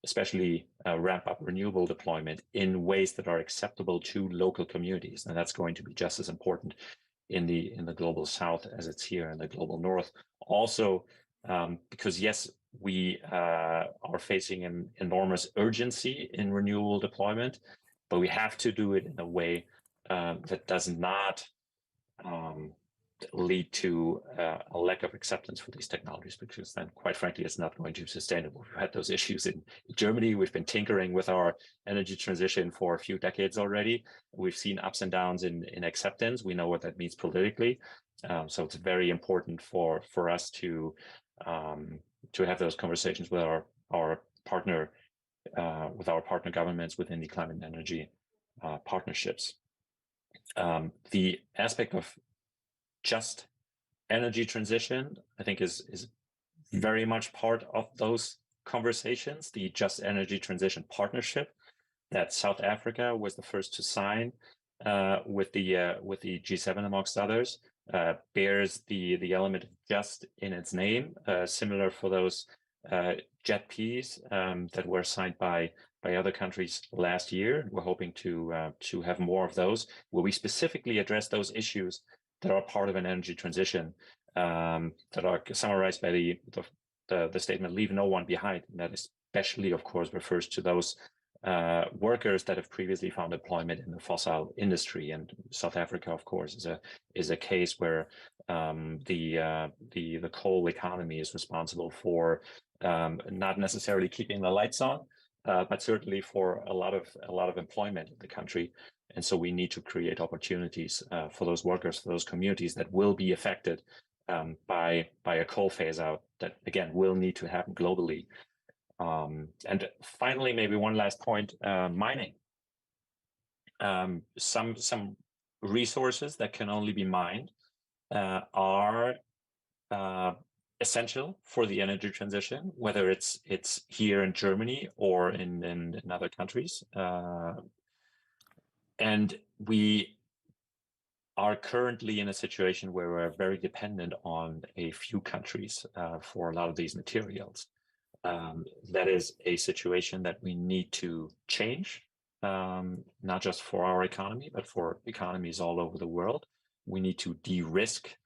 especially ramp up renewable deployment in ways that are acceptable to local communities. And that's going to be just as important in the global South as it's here in the global North. Also, because yes, we are facing an enormous urgency in renewable deployment, but we have to do it in a way that does not lead to a lack of acceptance for these technologies, because then, quite frankly, it's not going to be sustainable. We've had those issues in Germany. We've been tinkering with our energy transition for a few decades already. We've seen ups and downs in acceptance. We know what that means politically. So it's very important for us to have those conversations with our partner governments within the climate and energy partnerships. The aspect of just energy transition, I think, is very much part of those conversations. The Just Energy Transition Partnership that South Africa was the first to sign with the G7, amongst others, bears the element of just in its name, similar for those JETPs that were signed by other countries last year. We're hoping to have more of those, where we specifically address those issues that are part of an energy transition, that are summarized by the statement "Leave no one behind." And that especially, of course, refers to those workers that have previously found employment in the fossil industry. And South Africa, of course, is a case where the coal economy is responsible for not necessarily keeping the lights on, but certainly for a lot of employment in the country. And so we need to create opportunities for those workers, for those communities that will be affected by a coal phase out that, again, will need to happen globally. And finally, maybe one last point, mining. Some resources that can only be mined are essential for the energy transition, whether it's here in Germany or in other countries. And we are currently in a situation where we're very dependent on a few countries for a lot of these materials. That is a situation that we need to change, not just for our economy, but for economies all over the world. We need to de-risk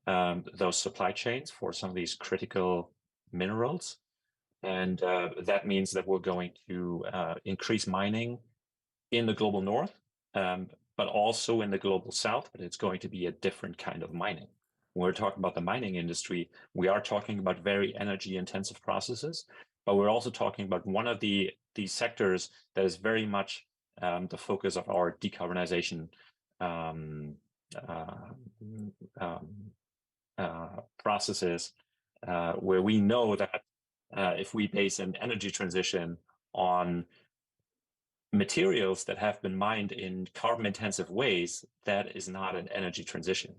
those supply chains for some of these critical minerals. And that means that we're going to increase mining in the global north, but also in the global south, but it's going to be a different kind of mining. When we're talking about the mining industry, we are talking about very energy intensive processes, but we're also talking about one of these sectors that is very much the focus of our decarbonization processes, where we know that if we base an energy transition on materials that have been mined in carbon intensive ways, that is not an energy transition.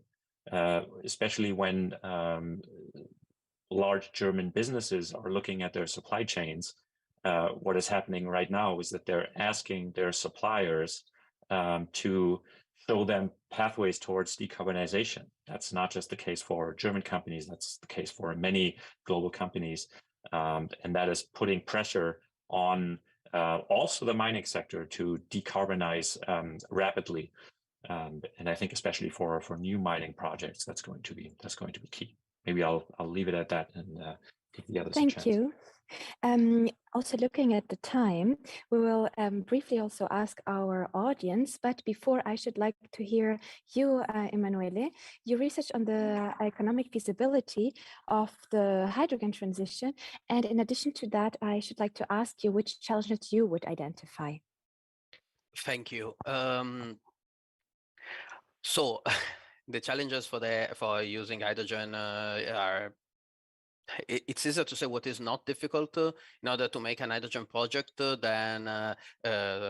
Especially when large German businesses are looking at their supply chains, what is happening right now is that they're asking their suppliers to show them pathways towards decarbonization. That's not just the case for German companies, that's the case for many global companies. And that is putting pressure on also the mining sector to decarbonize rapidly. And I think especially for new mining projects, that's going to be key. Maybe I'll leave it at that and give the others a chance. Thank you. Also looking at the time, we will briefly also ask our audience, but before I should like to hear you, Emanuele, your research on the economic feasibility of the hydrogen transition. And in addition to that, I should like to ask you which challenges you would identify. Thank you. So the challenges for using hydrogen are, it's easier to say what is not difficult in order to make an hydrogen project than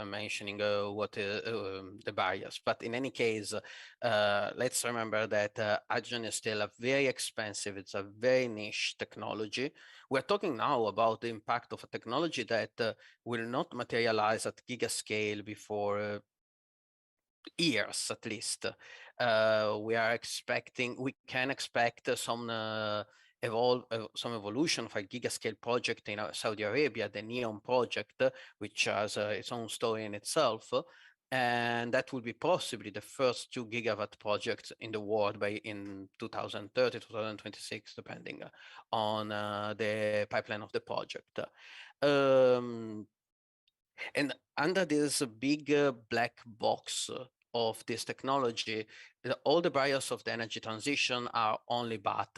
mentioning what is the barriers. But in any case, let's remember that hydrogen is still a very expensive, it's a very niche technology. We're talking now about the impact of a technology that will not materialize at gigascale before years at least. We can expect some evolution of a gigascale project in Saudi Arabia, the NEOM project, which has its own story in itself. And that will be possibly the first 2 gigawatt projects in the world in 2030, 2026, depending on the pipeline of the project. And under this big black box of this technology, all the barriers of the energy transition are only but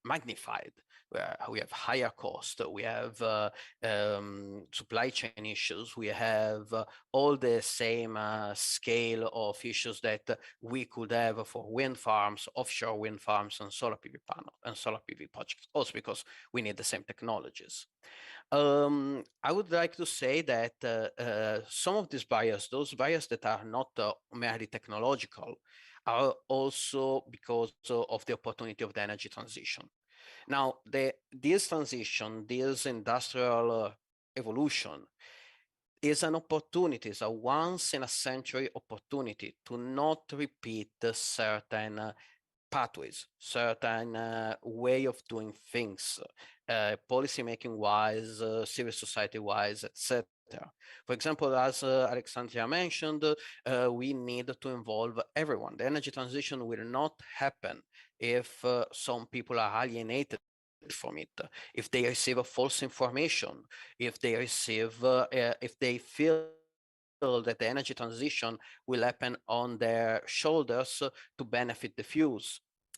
magnified. Where we have higher cost, we have supply chain issues, we have all the same scale of issues that we could have for wind farms, offshore wind farms, and solar PV panel and solar PV projects, also because we need the same technologies. I would like to say that some of these barriers, those barriers that are not merely technological, are also because of the opportunity of the energy transition. Now, this transition, this industrial evolution is an opportunity, it's a once in a century opportunity to not repeat certain pathways, certain way of doing things, policy making wise, civil society wise, etc. For example, as Alexandria mentioned, we need to involve everyone. The energy transition will not happen if some people are alienated from it, if they receive a false information, if they receive, if they feel that the energy transition will happen on their shoulders to benefit the few.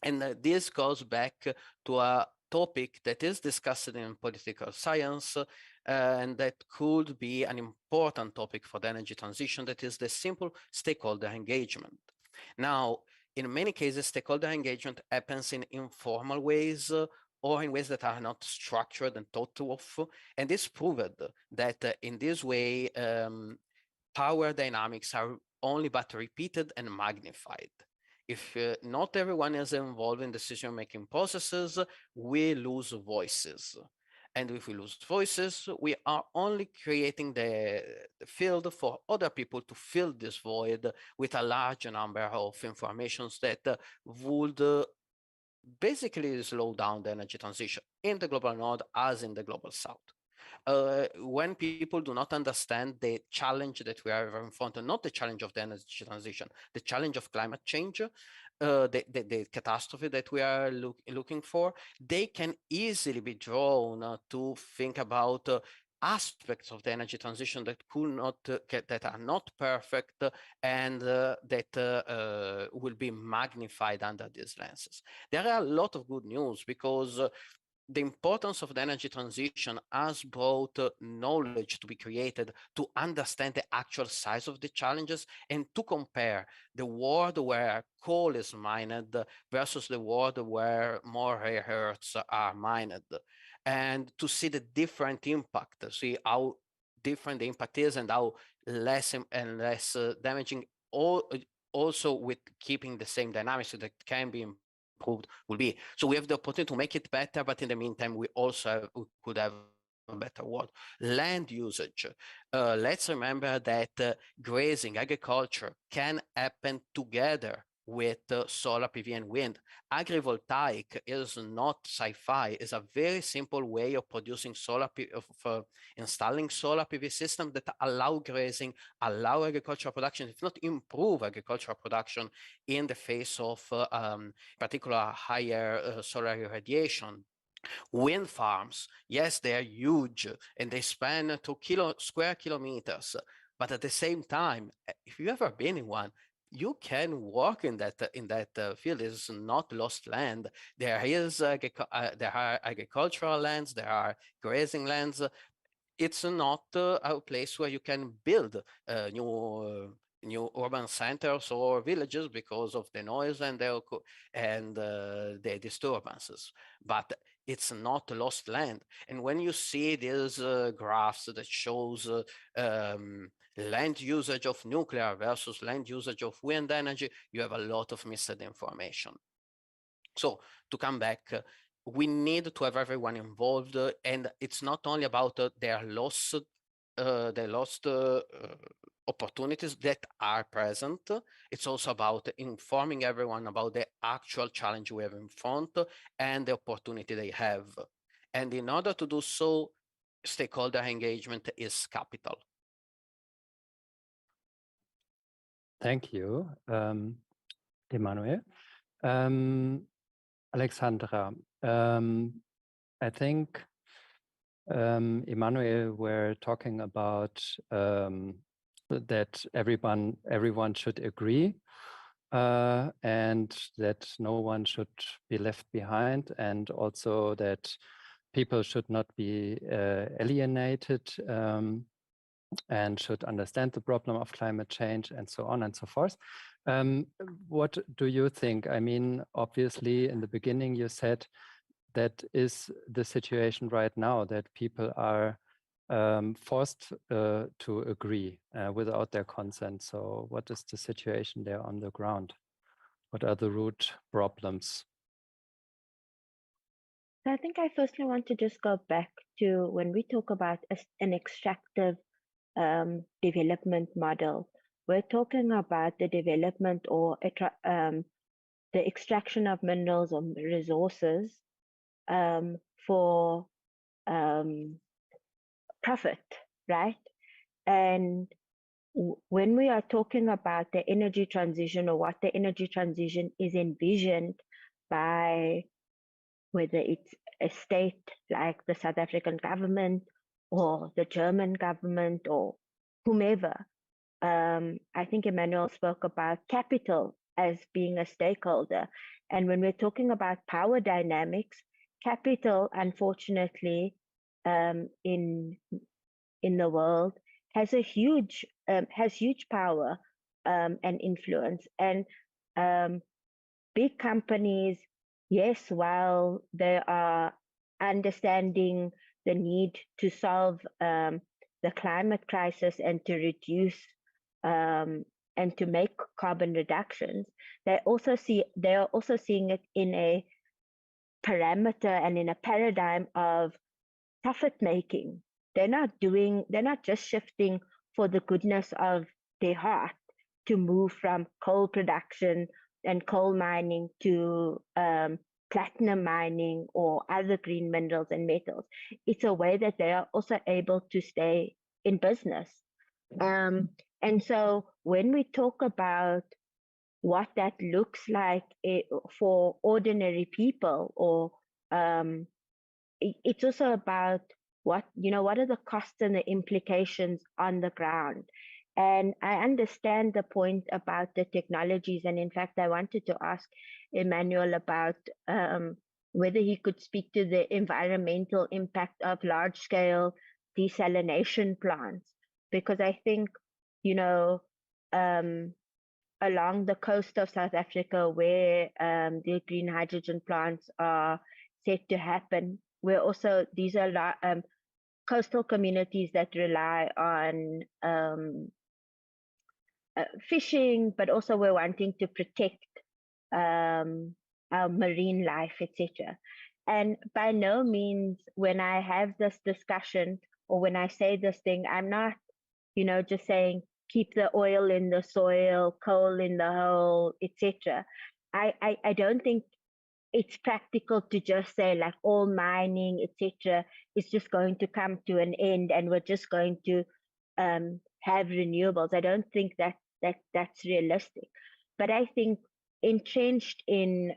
And this goes back to a topic that is discussed in political science and that could be an important topic for the energy transition, that is the simple stakeholder engagement. Now, in many cases, stakeholder engagement happens in informal ways or in ways that are not structured and thought of. And this proved that in this way, power dynamics are only but repeated and magnified. If not everyone is involved in decision-making processes, we lose voices. And if we lose voices, we are only creating the field for other people to fill this void with a large number of informations that would basically slow down the energy transition in the global north as in the global south. When people do not understand the challenge that we are in front of, not the challenge of the energy transition, the challenge of climate change, the catastrophe that we are looking for, they can easily be drawn to think about aspects of the energy transition that could not, that are not perfect and that will be magnified under these lenses. There are a lot of good news because the importance of the energy transition has brought knowledge to be created to understand the actual size of the challenges and to compare the world where coal is mined versus the world where more rare earths are mined, and to see the different impact, see how different the impact is and how less and less damaging, also with keeping the same dynamics that can be improved will be. So we have the opportunity to make it better, but in the meantime, we also could have a better world. Land usage. Let's remember that grazing, agriculture can happen together with solar PV and wind. Agrivoltaic is not sci-fi, it's a very simple way of producing solar of installing solar PV systems that allow grazing, allow agricultural production, if not improve agricultural production in the face of particular higher solar irradiation. Wind farms, yes, they are huge and they span 2 square kilometers, but at the same time, if you've ever been in one, you can work in that field. It's not lost land. There are agricultural lands, there are grazing lands. It's not a place where you can build new urban centers or villages because of the noise and the disturbances. But it's not lost land. And when you see these graphs that shows land usage of nuclear versus land usage of wind energy, you have a lot of misinformation. So to come back, we need to have everyone involved, and it's not only about their lost opportunities that are present. It's also about informing everyone about the actual challenge we have in front and the opportunity they have. And in order to do so, stakeholder engagement is capital. Thank you, Emmanuel. Alexandra, I think Emmanuel were talking about that everyone should agree, and that no one should be left behind, and also that people should not be alienated, and should understand the problem of climate change, and so on and so forth. What do you think? I mean, obviously, in the beginning, you said that is the situation right now, that people are forced to agree without their consent. So what is the situation there on the ground? What are the root problems? So I think I firstly want to just go back to when we talk about an extractive development model. We're talking about the development or the extraction of minerals or resources for profit, right? And when we are talking about the energy transition, or what the energy transition is envisioned by, whether it's a state like the South African government or the German government or whomever, I think Emmanuel spoke about capital as being a stakeholder. And when we're talking about power dynamics, capital, unfortunately, in the world has huge power and influence. And big companies, yes, while they are understanding the need to solve the climate crisis and to reduce and to make carbon reductions, they are also seeing it in a parameter and in a paradigm of profit making. They're not just shifting for the goodness of their heart to move from coal production and coal mining to platinum mining or other green minerals and metals. It's a way that they are also able to stay in business. And so when we talk about what that looks like for ordinary people, or it's also about what are the costs and the implications on the ground. And I understand the point about the technologies. And in fact, I wanted to ask Emmanuel about whether he could speak to the environmental impact of large-scale desalination plants, because I think, along the coast of South Africa, where the green hydrogen plants are set to happen, these are coastal communities that rely on fishing, but also we're wanting to protect our marine life, etc. And by no means, when I have this discussion or when I say this thing, I'm not, just saying keep the oil in the soil, coal in the hole, etc. I don't think it's practical to just say like all mining, etc., is just going to come to an end and we're just going to have renewables. I don't think that's realistic. But I think entrenched in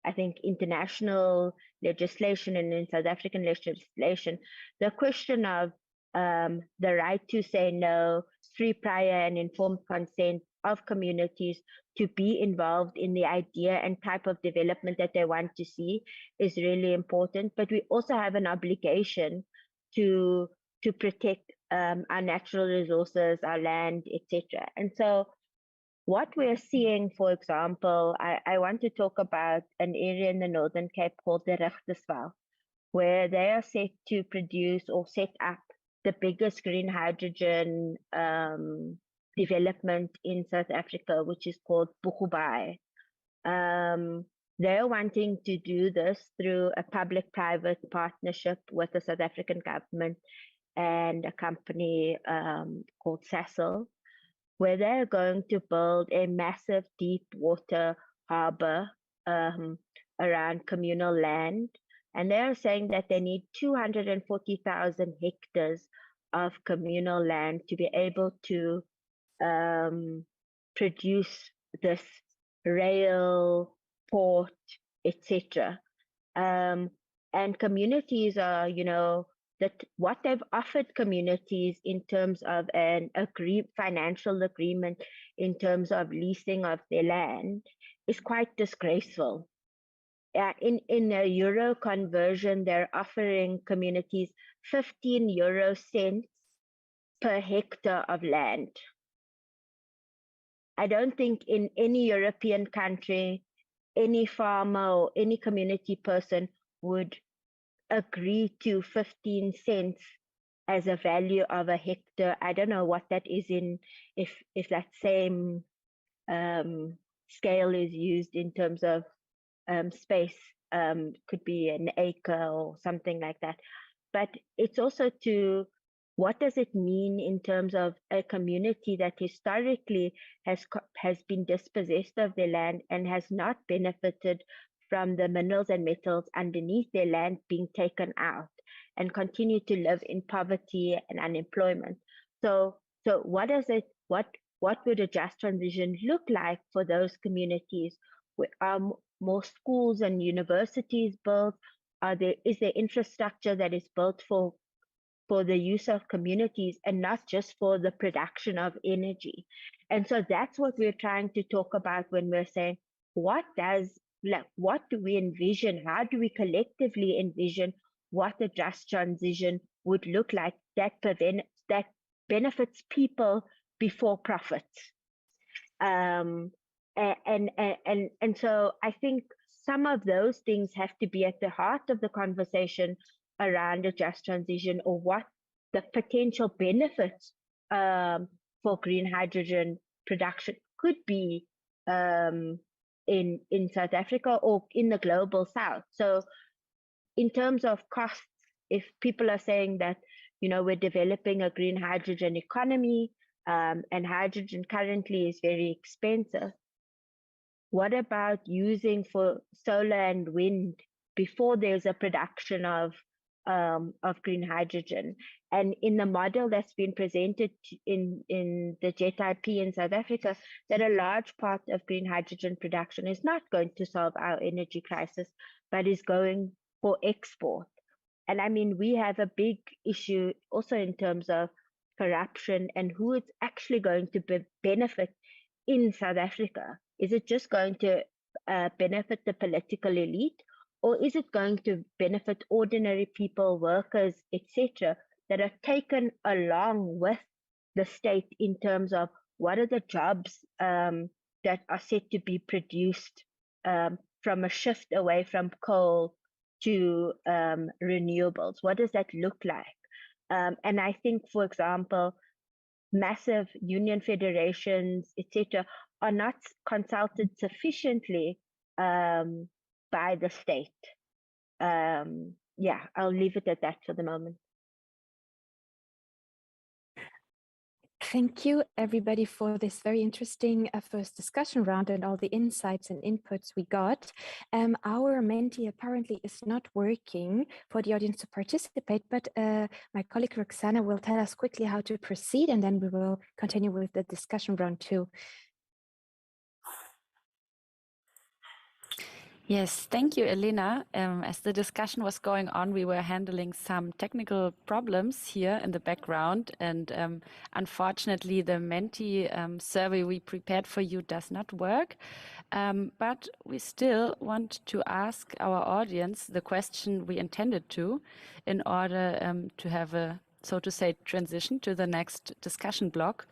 I think international legislation and in South African legislation, the question of the right to say no, free, prior and informed consent of communities to be involved in the idea and type of development that they want to see is really important. But we also have an obligation to protect our natural resources, our land, etc. And so what we're seeing, for example, I want to talk about an area in the Northern Cape called the Richtersveld, where they are set to produce or set up the biggest green hydrogen development in South Africa, which is called Boegoebaai. They're wanting to do this through a public-private partnership with the South African government and a company called Sasol, where they're going to build a massive deep water harbor around communal land. And they're saying that they need 240,000 hectares of communal land to be able to produce this rail, port, etc. And communities are, what they've offered communities in terms of an financial agreement, in terms of leasing of their land, is quite disgraceful. In a euro conversion, they're offering communities 15 euro cents per hectare of land. I don't think in any European country, any farmer or any community person would agree to 15 cents as a value of a hectare. I don't know what that is if that same scale is used in terms of space, could be an acre or something like that. But it's also what does it mean in terms of a community that historically has been dispossessed of their land and has not benefited from the minerals and metals underneath their land being taken out, and continue to live in poverty and unemployment. So what would a just transition look like for those communities? Are more schools and universities built? Is there infrastructure that is built for the use of communities and not just for the production of energy? And so that's what we're trying to talk about when we're saying, what do we envision? How do we collectively envision what a just transition would look like that benefits people before profits? And so I think some of those things have to be at the heart of the conversation around a just transition, or what the potential benefits for green hydrogen production could be in South Africa or in the global South. So in terms of costs, if people are saying that, we're developing a green hydrogen economy, and hydrogen currently is very expensive, what about using for solar and wind before there's a production of green hydrogen? And in the model that's been presented in the JET-IP in South Africa, that a large part of green hydrogen production is not going to solve our energy crisis, but is going for export. And I mean, we have a big issue also in terms of corruption and who it's actually going to benefit in South Africa. Is it just going to benefit the political elite, or is it going to benefit ordinary people, workers, etc., that are taken along with the state in terms of what are the jobs that are set to be produced from a shift away from coal to renewables? What does that look like? And I think, for example, massive union federations, etc., are not consulted sufficiently by the state. Yeah, I'll leave it at that for the moment. Thank you, everybody, for this very interesting first discussion round and all the insights and inputs we got. Our Menti apparently is not working for the audience to participate, but my colleague Roxana will tell us quickly how to proceed, and then we will continue with the discussion round 2. Yes, thank you, Elena. As the discussion was going on, we were handling some technical problems here in the background, and unfortunately the Menti survey we prepared for you does not work. But we still want to ask our audience the question we intended to, in order to have a, so to say, transition to the next discussion block.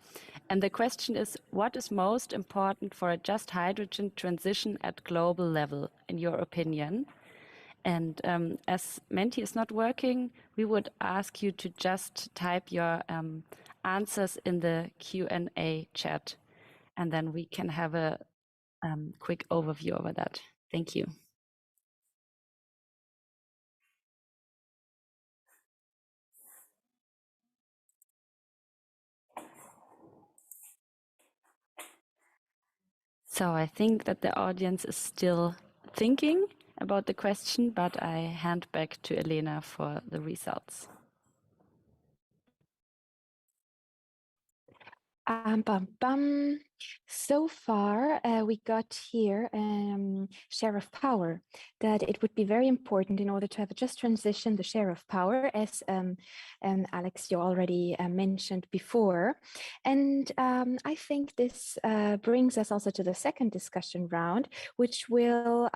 And the question is, what is most important for a just hydrogen transition at global level, in your opinion? And as Menti is not working, we would ask you to just type your answers in the Q&A chat, and then we can have a quick overview over that. Thank you. So I think that the audience is still thinking about the question, but I hand back to Elena for the results. Bum, bum. So far, we got here share of power, that it would be very important in order to have a just transition, the share of power, as Alex, you already mentioned before. And I think this brings us also to the second discussion round, which will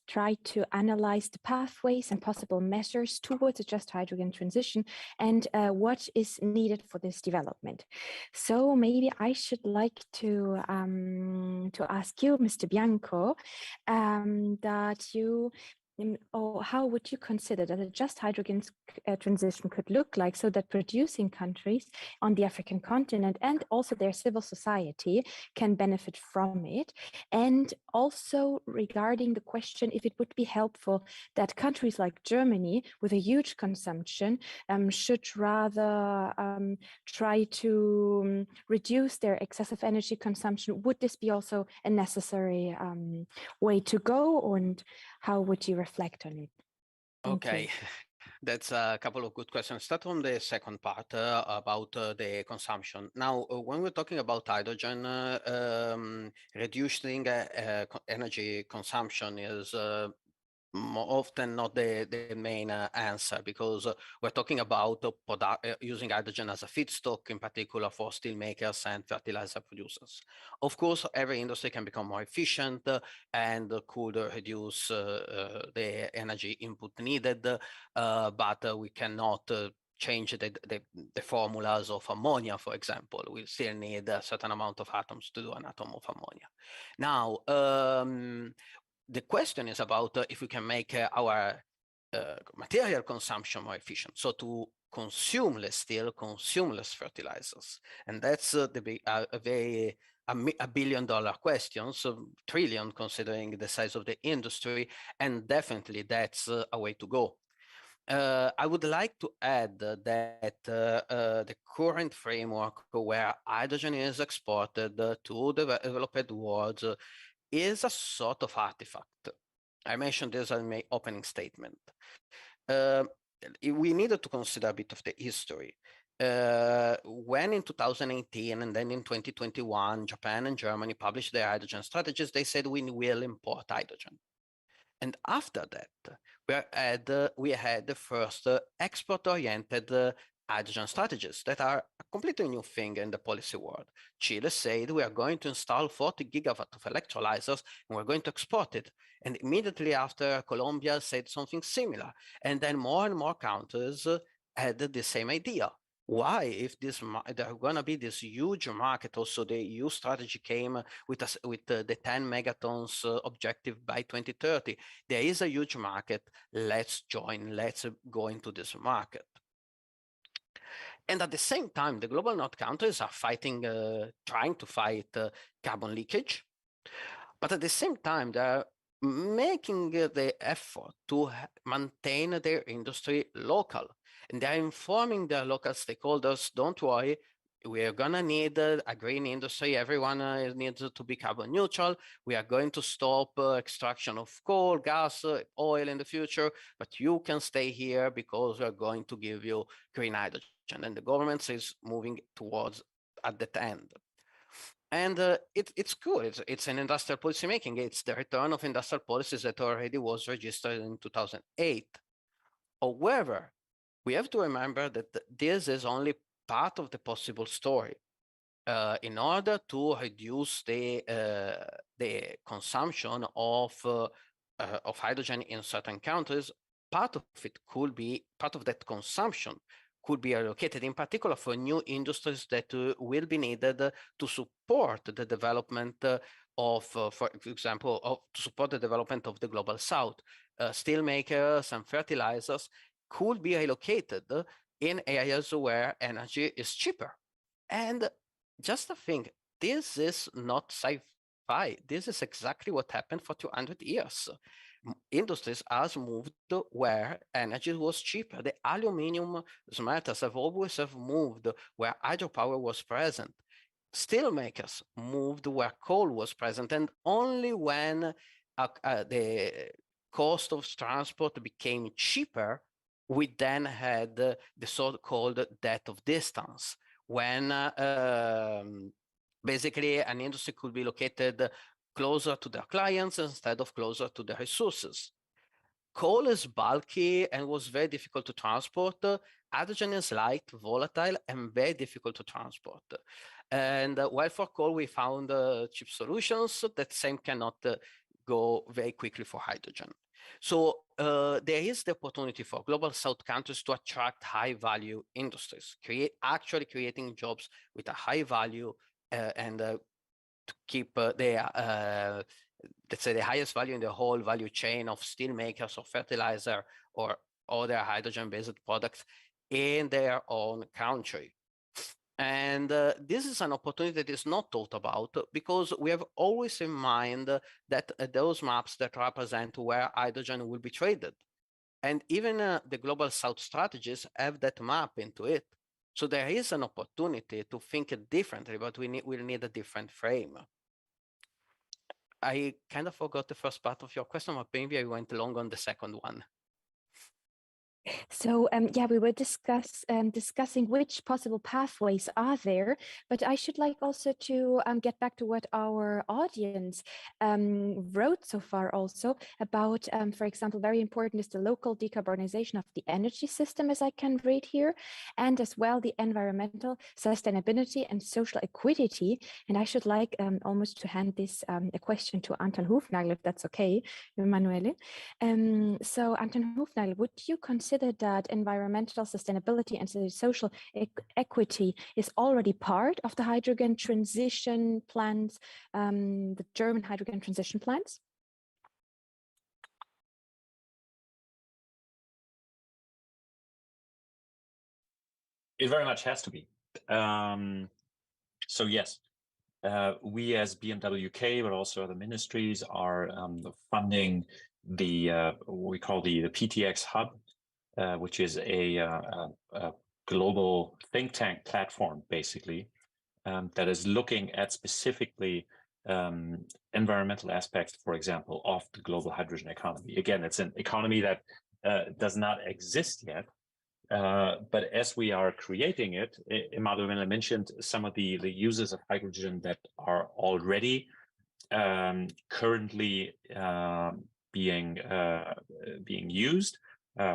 try to analyze the pathways and possible measures towards a just hydrogen transition and what is needed for this development. So maybe I should like to ask you, Mr. Bianco, that you or how would you consider that a just hydrogen transition could look like, so that producing countries on the African continent and also their civil society can benefit from it? And also regarding the question if it would be helpful that countries like Germany with a huge consumption should rather try to reduce their excessive energy consumption. Would this be also a necessary way to go, and how would you reflect on it? Okay, that's a couple of good questions. Start from the second part about the consumption. Now, when we're talking about hydrogen, reducing energy consumption is more often not the main answer, because we're talking about using hydrogen as a feedstock, in particular for steel makers and fertilizer producers. Of course, every industry can become more efficient and could reduce the energy input needed, but we cannot change the formulas of ammonia, for example. We still need a certain amount of atoms to do an atom of ammonia. Now, the question is about if we can make our material consumption more efficient. So to consume less steel, consume less fertilizers. And that's a billion-dollar question, so trillion considering the size of the industry, and definitely that's a way to go. I would like to add that the current framework where hydrogen is exported to the developed world is a sort of artifact. I mentioned this in my opening statement. We needed to consider a bit of the history. When in 2018 and then in 2021, Japan and Germany published their hydrogen strategies, they said we will import hydrogen. And after that, we had the first export-oriented hydrogen strategies that are a completely new thing in the policy world. Chile said we are going to install 40 gigawatt of electrolyzers and we're going to export it. And immediately after, Colombia said something similar. And then more and more countries had the same idea. Why, if there are going to be this huge market, also the EU strategy came with the 10 megatons objective by 2030. There is a huge market. Let's join. Let's go into this market. And at the same time, the global north countries are fighting, trying to fight carbon leakage. But at the same time, they're making the effort to maintain their industry local. And they're informing their local stakeholders, don't worry, we're going to need a green industry. Everyone needs to be carbon neutral. We are going to stop extraction of coal, gas, oil in the future, but you can stay here because we're going to give you green hydrogen. And the government is moving towards at that end. And it's cool. It's an industrial policy making. It's the return of industrial policies that already was registered in 2008. However, we have to remember that this is only part of the possible story. In order to reduce the consumption of hydrogen in certain countries, part of that consumption could be allocated, in particular for new industries that will be needed to support the development of, for example, to support the development of the global south. Steel makers and fertilizers could be allocated in areas where energy is cheaper. And just to think, this is not sci-fi. This is exactly what happened for 200 years. Industries have moved where energy was cheaper. The aluminum smelters have always moved where hydropower was present. Steel makers moved where coal was present. And only when the cost of transport became cheaper, we then had the so-called death of distance, when basically an industry could be located closer to their clients instead of closer to their resources. Coal is bulky and was very difficult to transport. Hydrogen is light, volatile, and very difficult to transport. And while for coal, we found cheap solutions, that same cannot go very quickly for hydrogen. So there is the opportunity for global South countries to attract high-value industries, actually creating jobs with a high value and to keep their let's say the highest value in the whole value chain of steel makers or fertilizer or other hydrogen-based products in their own country. And this is an opportunity that is not thought about, because we have always in mind that those maps that represent where hydrogen will be traded. And even the Global South strategies have that map into it. So there is an opportunity to think differently, but we'll need a different frame. I kind of forgot the first part of your question, but maybe I went long on the second one. So yeah, we were discussing which possible pathways are there, but I should like also to get back to what our audience wrote so far also about, for example, very important is the local decarbonization of the energy system, as I can read here, and as well the environmental sustainability and social equity. And I should like almost to hand this a question to Anton Hufnagel, if that's okay, Emanuele. So Anton Hufnagel, would you consider that environmental sustainability and social equity is already part of the hydrogen transition plans, the German hydrogen transition plans? It very much has to be. So yes, we as BMW UK, but also other ministries, are funding the what we call the PTX Hub, which is a global think tank platform, basically, that is looking at specifically environmental aspects, for example, of the global hydrogen economy. Again, it's an economy that does not exist yet, but as we are creating it, Emanuele mentioned some of the uses of hydrogen that are already currently being used.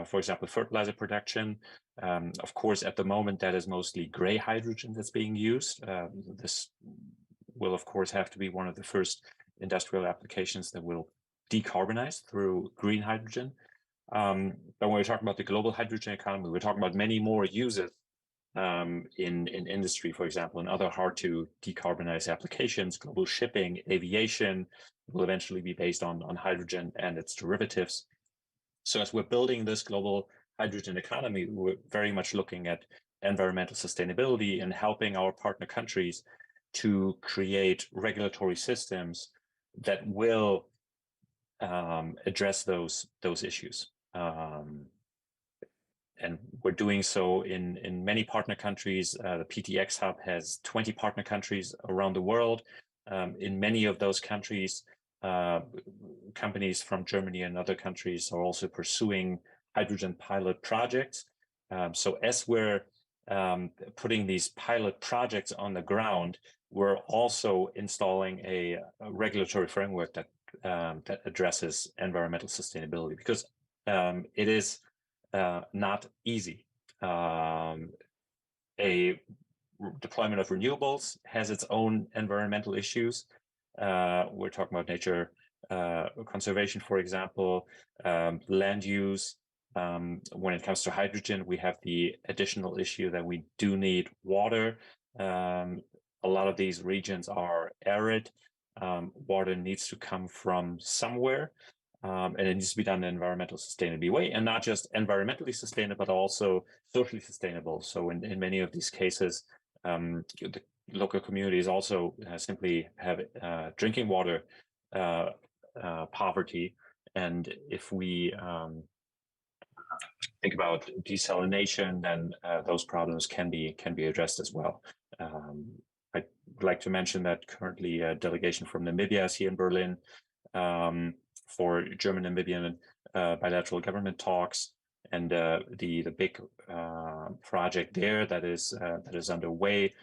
For example, fertilizer production. Of course, at the moment, that is mostly gray hydrogen that's being used. This will, of course, have to be one of the first industrial applications that will decarbonize through green hydrogen. But when we're talking about the global hydrogen economy, we're talking about many more uses in industry, for example, and other hard to decarbonize applications. Global shipping, aviation will eventually be based on hydrogen and its derivatives. So as we're building this global hydrogen economy, we're very much looking at environmental sustainability and helping our partner countries to create regulatory systems that will address those issues. And we're doing so in many partner countries. The PTX Hub has 20 partner countries around the world. In many of those countries, companies from Germany and other countries are also pursuing hydrogen pilot projects. So as we're putting these pilot projects on the ground, we're also installing a regulatory framework that addresses environmental sustainability, because it is not easy. A deployment of renewables has its own environmental issues. We're talking about nature conservation, for example, land use. When it comes to hydrogen, we have the additional issue that we do need water. A lot of these regions are arid. Water needs to come from somewhere, and it needs to be done in an environmental sustainable way, and not just environmentally sustainable, but also socially sustainable. So in many of these cases, the local communities also simply have drinking water poverty. And if we think about desalination, then those problems can be addressed as well. I'd like to mention that currently a delegation from Namibia is here in Berlin for German-Namibian bilateral government talks. and the big project there that is underway,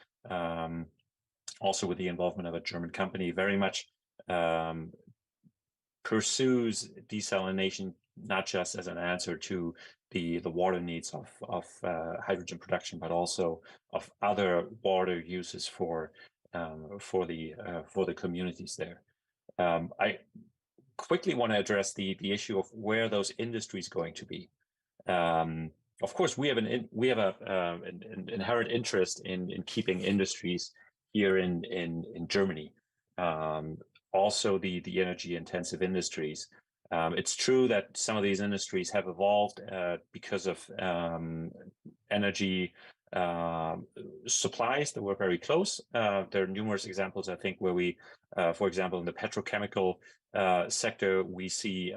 also with the involvement of a German company, very much pursues desalination not just as an answer to the water needs of hydrogen production, but also of other water uses for the communities there. I quickly want to address the issue of where those industries going to be. Of course, we have an inherent interest in keeping industries here in Germany. Also, the energy intensive industries. It's true that some of these industries have evolved because of energy supplies that were very close. There are numerous examples, I think, where we, for example, in the petrochemical sector, we see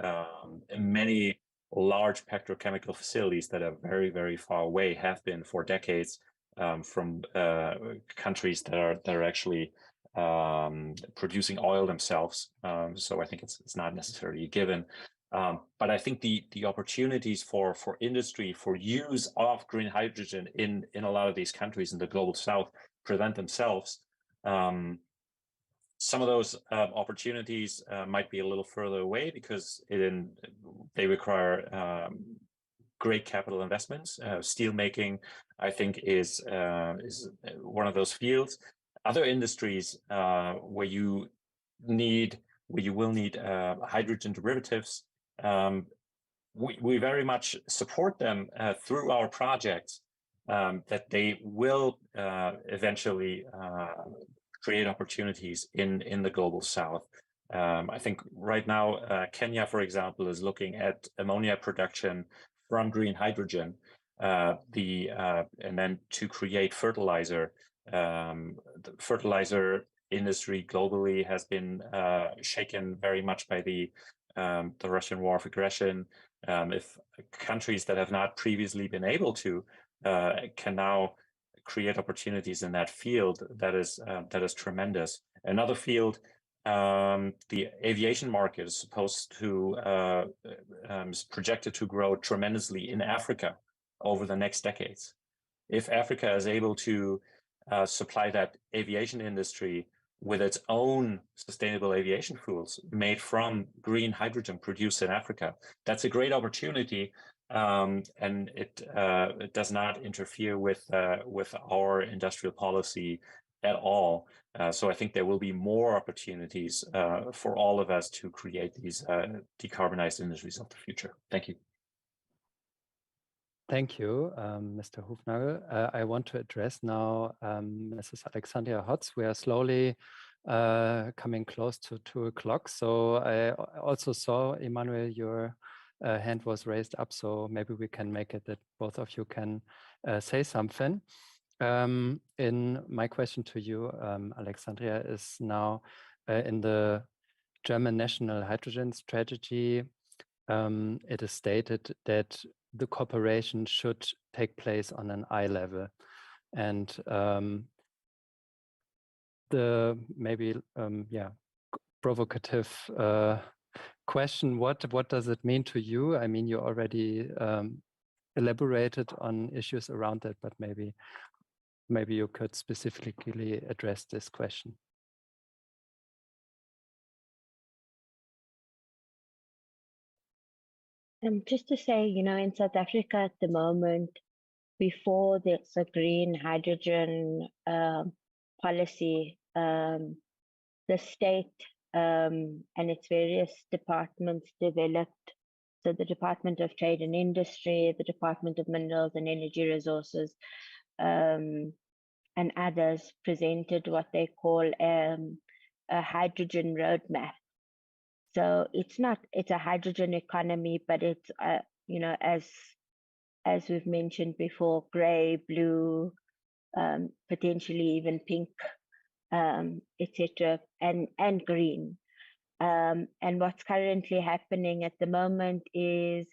many large petrochemical facilities that are very, very far away, have been for decades, from countries that are actually producing oil themselves. So I think it's not necessarily a given. But I think the opportunities for industry, for use of green hydrogen in a lot of these countries in the global south present themselves. Some of those opportunities might be a little further away because they require great capital investments. Steel making, I think, is one of those fields. Other industries where you will need hydrogen derivatives, we very much support them through our projects, that they will eventually create opportunities in the global south. I think right now, Kenya, for example, is looking at ammonia production from green hydrogen, and then to create fertilizer. The fertilizer industry globally has been shaken very much by the Russian war of aggression. If countries that have not previously been able to can now create opportunities in that field, that is tremendous. Another field, the aviation market is projected to grow tremendously in Africa over the next decades. If Africa is able to supply that aviation industry with its own sustainable aviation fuels made from green hydrogen produced in Africa, that's a great opportunity, and it does not interfere with our industrial policy at all. So I think there will be more opportunities for all of us to create these decarbonized industries of the future. Thank you. Thank you, Mr. Hufnagel. I want to address now Mrs. Alexandria Hotz. We are slowly coming close to 2 o'clock. So I also saw, Emmanuel, your hand was raised up, so maybe we can make it that both of you can say something. In my question to you, Alexandria, is now in the German National Hydrogen Strategy, it is stated that the cooperation should take place on an eye level. And the maybe, provocative question, what does it mean to you? I mean, you already elaborated on issues around that, but maybe you could specifically address this question. Just to say, in South Africa at the moment, before there's a green hydrogen policy, the state and its various departments developed, so the Department of Trade and Industry, the Department of Minerals and Energy Resources, and others presented what they call a hydrogen roadmap. So it's a hydrogen economy, but it's, as we've mentioned before, gray, blue, potentially even pink, etc., and green. And what's currently happening at the moment is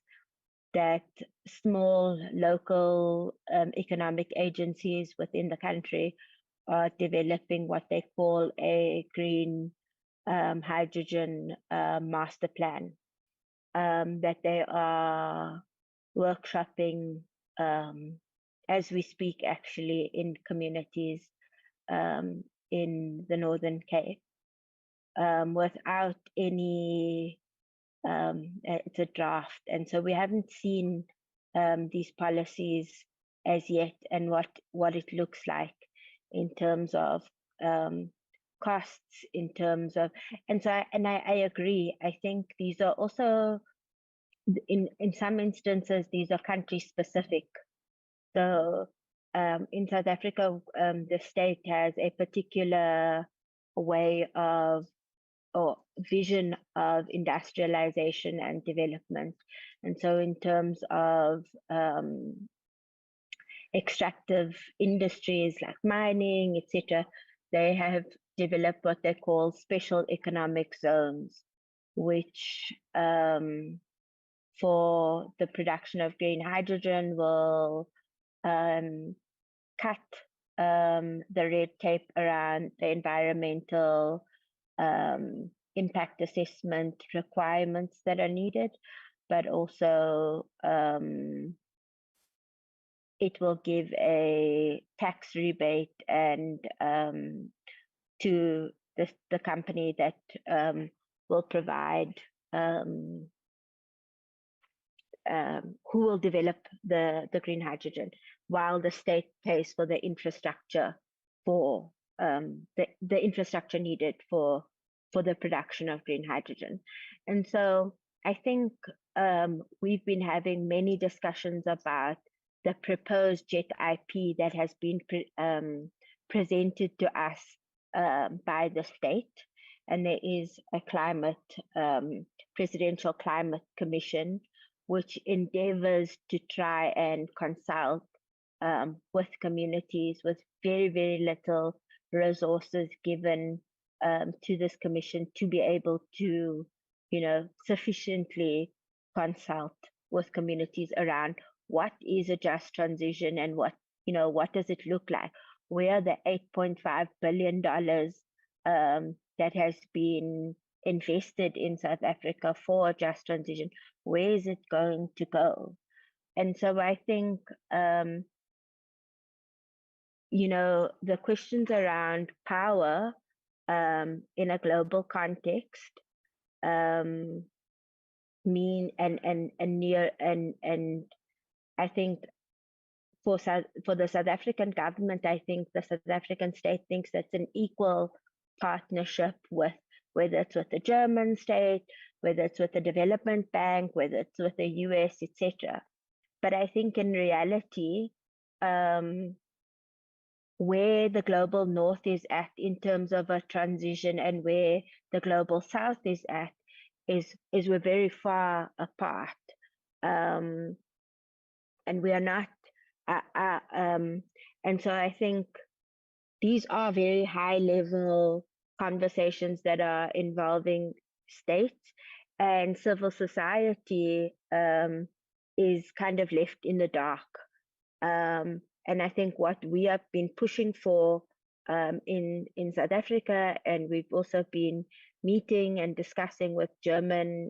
that small local economic agencies within the country are developing what they call a green hydrogen master plan that they are workshopping as we speak, actually, in communities in the Northern Cape without any, it's a draft. And so we haven't seen these policies as yet and what it looks like in terms of costs, in terms of, and so I agree. I think these are also, in some instances, these are country specific. So in South Africa, the state has a particular way of or vision of industrialization and development. And so in terms of extractive industries like mining, etc., they have developed what they call special economic zones, which for the production of green hydrogen will cut the red tape around the environmental impact assessment requirements that are needed, but also it will give a tax rebate and to the company that will provide who will develop the green hydrogen, while the state pays for the infrastructure for the infrastructure needed for the production of green hydrogen. And so I think we've been having many discussions about the proposed JET IP that has been presented to us by the state. And there is a presidential climate commission, which endeavors to try and consult with communities with very, very little resources given to this commission to be able to, sufficiently consult with communities around what is a just transition and what does it look like? Where the $8.5 billion that has been invested in South Africa for a just transition, where is it going to go? And so I think, the questions around power in a global context mean and I think for the South African government, I think the South African state thinks that's an equal partnership with, whether it's with the German state, whether it's with the Development Bank, whether it's with the US, etc. But I think in reality, where the global north is at in terms of a transition and where the global south is at is we're very far apart. And we are not, and so I think these are very high level conversations that are involving states, and civil society is kind of left in the dark. And I think what we have been pushing for in South Africa, and we've also been meeting and discussing with German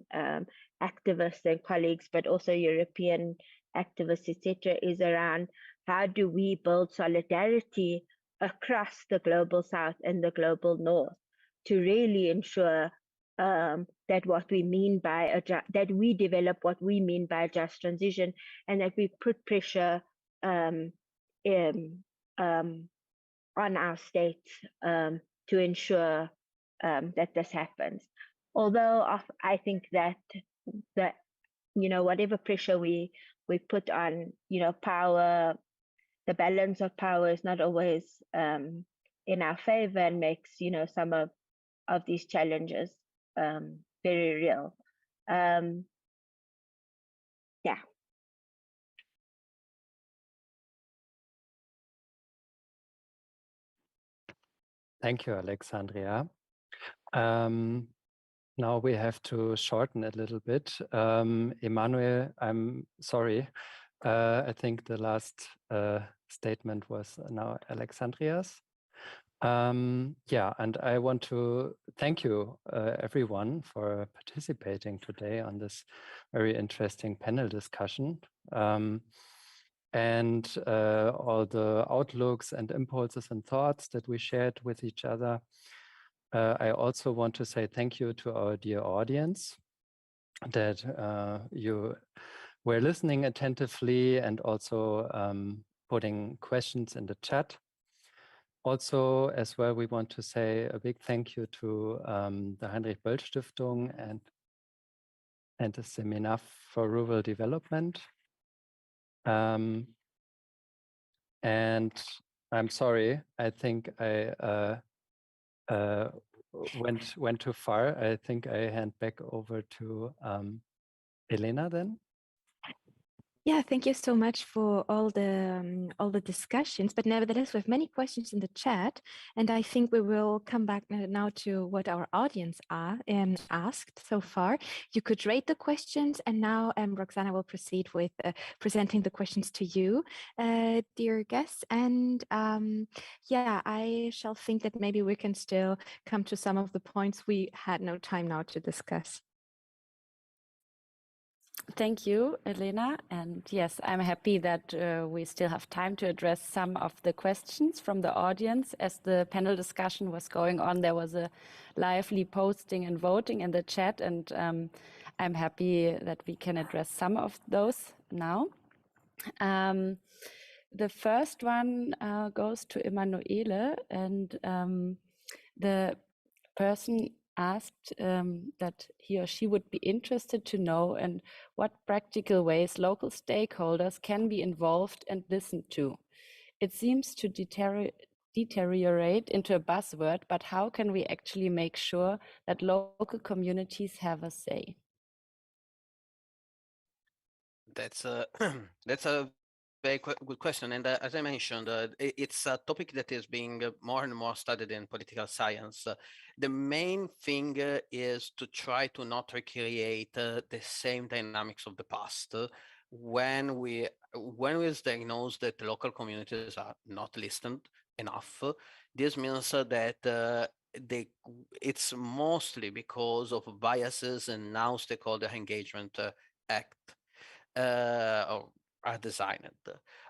activists and colleagues, but also European activists, etc., is around how do we build solidarity across the global south and the global north to really ensure that what we mean by that we develop what we mean by a just transition, and that we put pressure on our states to ensure that this happens. Although I think that whatever pressure we put on power, the balance of power is not always in our favor and makes some of these challenges very real. Yeah. Thank you, Alexandria. Now we have to shorten a little bit. Emmanuel, I'm sorry. I think the last statement was now Alexandria's. Yeah, and I want to thank you, everyone, for participating today on this very interesting panel discussion. And all the outlooks and impulses and thoughts that we shared with each other. I also want to say thank you to our dear audience that you were listening attentively and also putting questions in the chat. Also, as well, we want to say a big thank you to the Heinrich Böll Stiftung and the Seminar for Rural Development. And I'm sorry, I think I went too far. I think I hand back over to Elena then. Yeah, thank you so much for all the discussions. But nevertheless, we have many questions in the chat, and I think we will come back now to what our audience asked so far. You could rate the questions, and now Roxana will proceed with presenting the questions to you, dear guests. And yeah, I shall think that maybe we can still come to some of the points we had no time now to discuss. Thank you, Elena. And yes, I'm happy that we still have time to address some of the questions from the audience. As the panel discussion was going on, there was a lively posting and voting in the chat, and I'm happy that we can address some of those now. The first one goes to Emanuele, and the person asked that he or she would be interested to know in what practical ways local stakeholders can be involved and listened to. It seems to deteriorate into a buzzword, but how can we actually make sure that local communities have a say? That's a very good question, and as I mentioned, it's a topic that is being more and more studied in political science. The main thing is to try to not recreate the same dynamics of the past. When we diagnose that local communities are not listened enough, this means that it's mostly because of biases and now stakeholder engagement act. Are designed.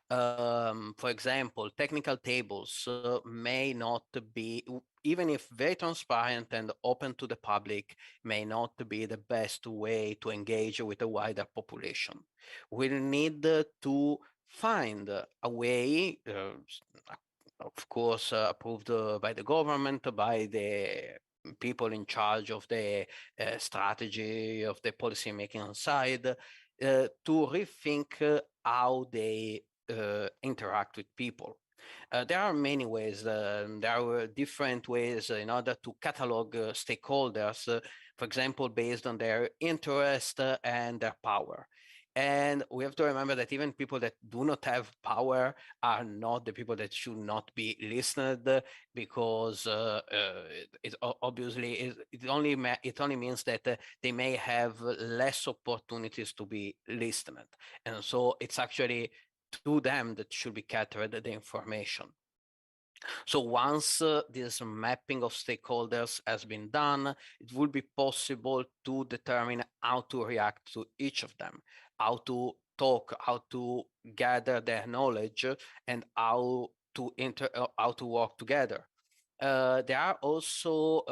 For example, technical tables may not be, even if very transparent and open to the public, may not be the best way to engage with a wider population. We need to find a way, of course, approved by the government, by the people in charge of the strategy of the policy making side, to rethink how they interact with people. There are many ways. There are different ways in order to catalog stakeholders, for example, based on their interest and their power. And we have to remember that even people that do not have power are not the people that should not be listened, because it obviously it only means that they may have less opportunities to be listened, and so it's actually to them that should be catered the information. So once this mapping of stakeholders has been done, it will be possible to determine how to react to each of them, how to talk, how to gather their knowledge, and how to work together. There are also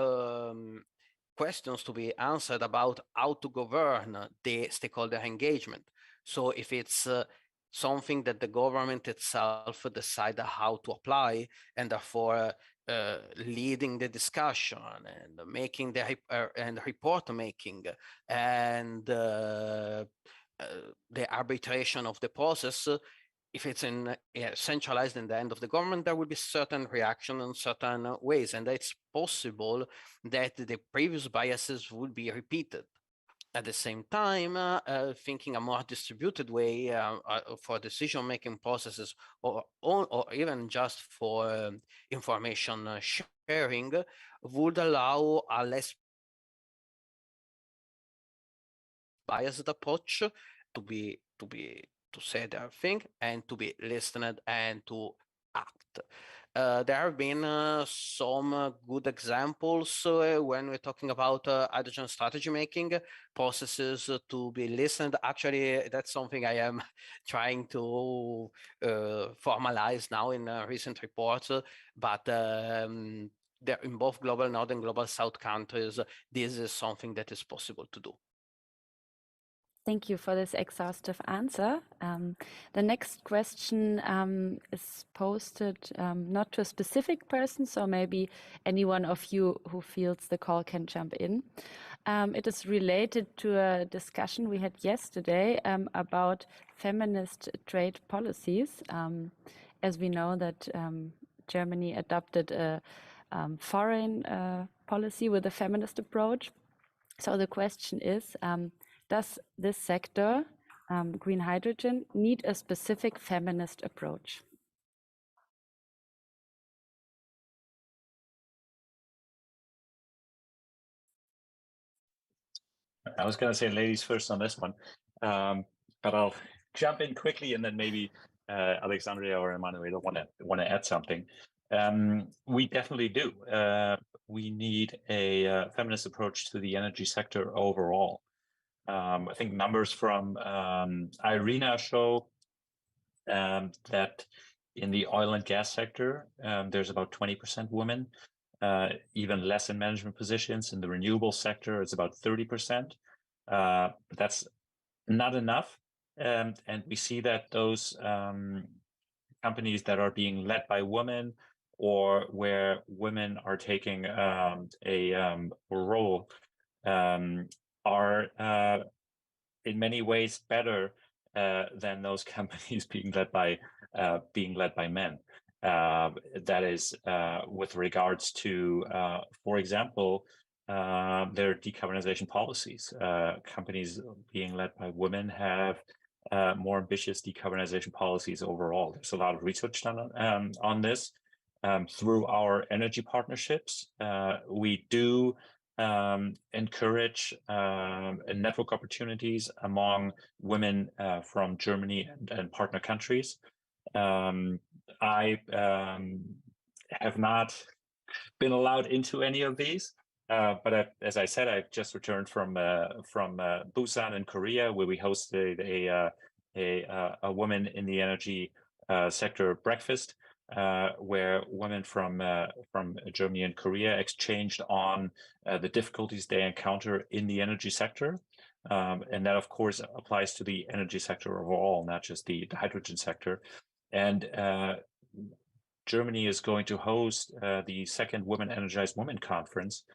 questions to be answered about how to govern the stakeholder engagement. So if it's something that the government itself decide how to apply, and therefore leading the discussion and making the report making and the arbitration of the process. If it's centralized in the end of the government, there will be certain reaction in certain ways, and it's possible that the previous biases will be repeated. At the same time, thinking a more distributed way for decision-making processes, or even just for information sharing, would allow a less biased approach to say their thing and to be listened and to act. There have been some good examples when we're talking about hydrogen strategy making processes to be listened. Actually, that's something I am trying to formalize now in recent reports, but there in both global North and global South countries, this is something that is possible to do. Thank you for this exhaustive answer. The next question is posted not to a specific person, so maybe anyone of you who feels the call can jump in. It is related to a discussion we had yesterday about feminist trade policies. As we know that Germany adopted a foreign policy with a feminist approach. So the question is, does this sector, green hydrogen, need a specific feminist approach? I was going to say ladies first on this one, but I'll jump in quickly, and then maybe Alexandria or Emanuela want to add something. We definitely do. We need a feminist approach to the energy sector overall. I think numbers from IRENA show that in the oil and gas sector, there's about 20% women, even less in management positions. In the renewable sector, it's about 30%. But that's not enough. And we see that those companies that are being led by women, or where women are taking a role, are in many ways better than those companies being led by men. That is with regards to, for example, their decarbonization policies. Companies being led by women have more ambitious decarbonization policies overall. There's a lot of research done on this. Through our energy partnerships, we do encourage network opportunities among women from Germany and partner countries. I have not been allowed into any of these, but as I said, I've just returned from Busan in Korea, where we hosted a woman in the energy sector breakfast, where women from Germany and Korea exchanged on the difficulties they encounter in the energy sector. And that, of course, applies to the energy sector overall, not just the hydrogen sector. And Germany is going to host the second Women Energized Women Conference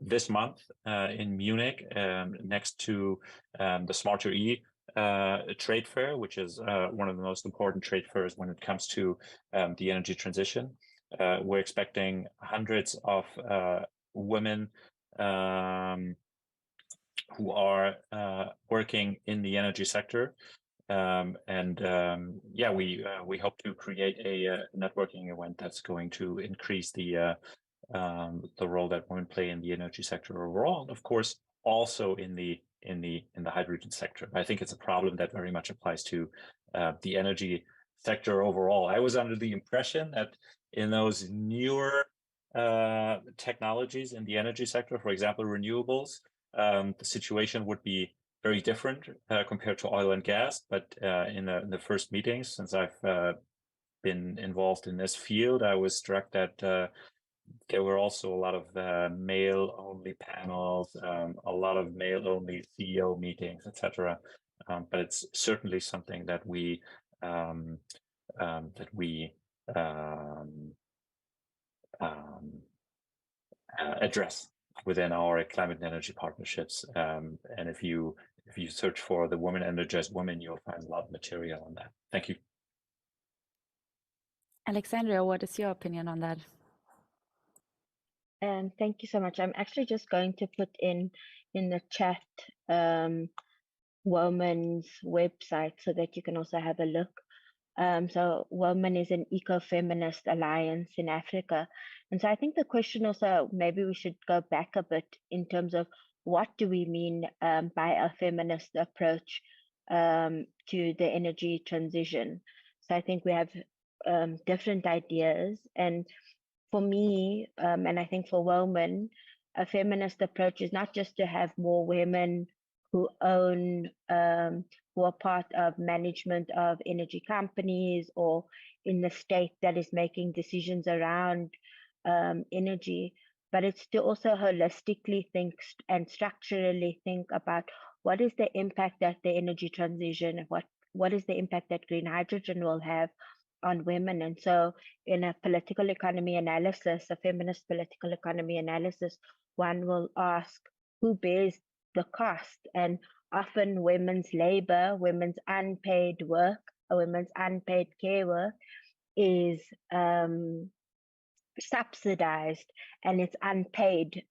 this month in Munich, next to the Smarter E trade fair, which is one of the most important trade fairs when it comes to the energy transition. We're expecting hundreds of women who are working in the energy sector, yeah, we hope to create a networking event that's going to increase the role that women play in the energy sector overall, and of course also in the hydrogen sector. I think it's a problem that very much applies to the energy sector overall. I was under the impression that in those newer technologies in the energy sector, for example, renewables, the situation would be very different compared to oil and gas. But in the first meetings, since I've been involved in this field, I was struck that there were also a lot of male-only panels, a lot of male-only CEO meetings, etc. But it's certainly something that we address within our climate and energy partnerships. And if you search for the Women Energized Women, you'll find a lot of material on that. Thank you. Alexandria, what is your opinion on that? Thank you so much. I'm actually just going to put in the chat WOMAN's website so that you can also have a look. So WOMAN is an eco-feminist alliance in Africa. And so I think the question also, maybe we should go back a bit in terms of what do we mean by a feminist approach to the energy transition. So I think we have different ideas. And for me, and I think for women, a feminist approach is not just to have more women who own, who are part of management of energy companies or in the state that is making decisions around energy, but it's to also holistically think and structurally think about what is the impact that the energy transition, what is the impact that green hydrogen will have on women. And so in a political economy analysis, a feminist political economy analysis, one will ask who bears the cost. And often women's labor, women's unpaid work, women's unpaid care work is subsidized, and it's unpaid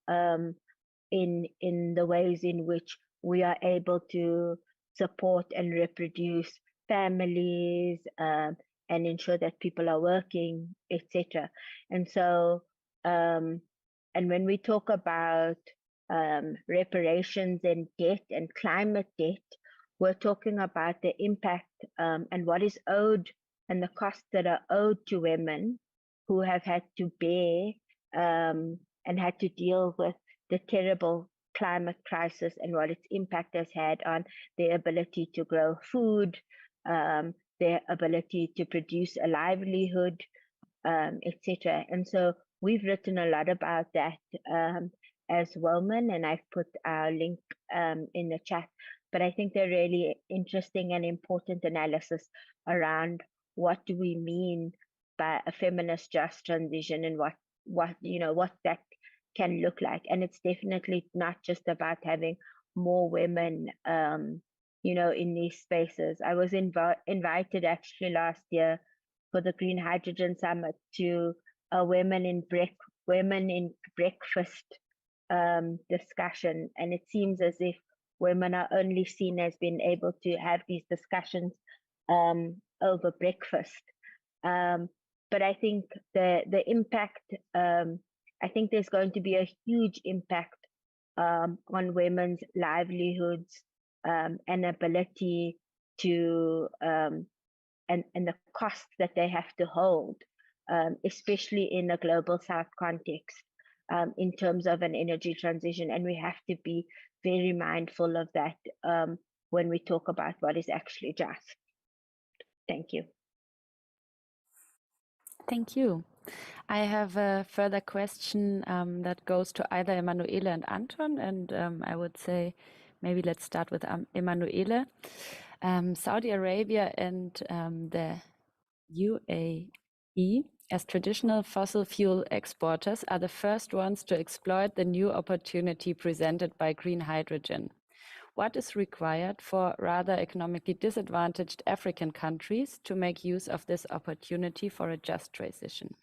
in the ways in which we are able to support and reproduce families and ensure that people are working, etc. And so, and when we talk about reparations and debt and climate debt, we're talking about the impact and what is owed and the costs that are owed to women who have had to bear and had to deal with the terrible climate crisis and what its impact has had on their ability to grow food, their ability to produce a livelihood, etc. And so we've written a lot about that as women, and I've put our link in the chat. But I think they're really interesting and important analysis around what do we mean by a feminist just transition and what that can look like. And it's definitely not just about having more women in these spaces. I was invited actually last year for the Green Hydrogen Summit to a women in breakfast discussion, and it seems as if women are only seen as being able to have these discussions over breakfast. But I think the impact, I think there's going to be a huge impact on women's livelihoods and ability to, and the costs that they have to hold, especially in a global South context, in terms of an energy transition. And we have to be very mindful of that when we talk about what is actually just. Thank you. Thank you. I have a further question that goes to either Emanuele and Anton, and I would say maybe let's start with Emanuele. Saudi Arabia and the UAE, as traditional fossil fuel exporters, are the first ones to exploit the new opportunity presented by green hydrogen. What is required for rather economically disadvantaged African countries to make use of this opportunity for a just transition?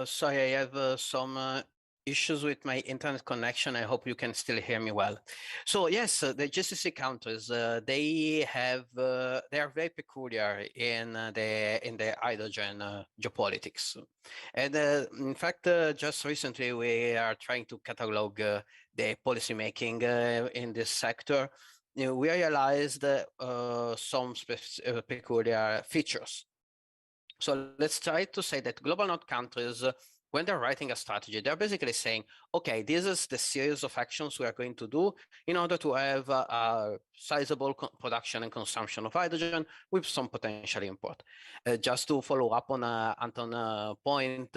Sorry, I have some issues with my internet connection. I hope you can still hear me well. So yes, the GCC countries, they are very peculiar in the hydrogen geopolitics. And in fact, just recently we are trying to catalog the policymaking in this sector. We realized some peculiar features. So let's try to say that global north countries, when they're writing a strategy, they're basically saying, okay, this is the series of actions we are going to do in order to have a sizable production and consumption of hydrogen with some potential import. Just to follow up on Anton's point,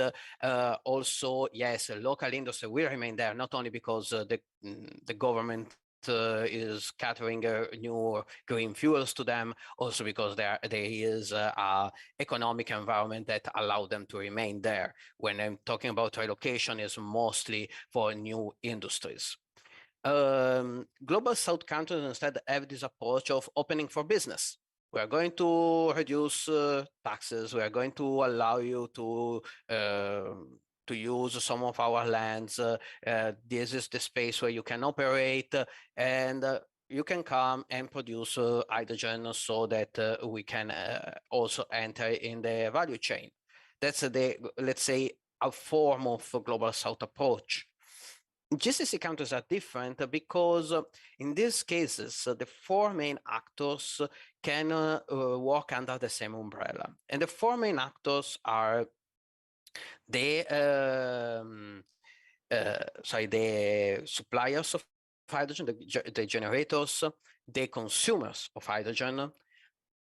also, yes, local industry will remain there, not only because the government is catering new green fuels to them, also because there is an economic environment that allow them to remain there. When I'm talking about relocation, is mostly for new industries. Global South countries instead have this approach of opening for business. We are going to reduce taxes. We are going to allow you to use some of our lands. This is the space where you can operate, and you can come and produce hydrogen so that we can also enter in the value chain. That's let's say, a form of a global South approach. GCC countries are different because in these cases, the four main actors can work under the same umbrella. And the four main actors are the suppliers of hydrogen, the generators, the consumers of hydrogen.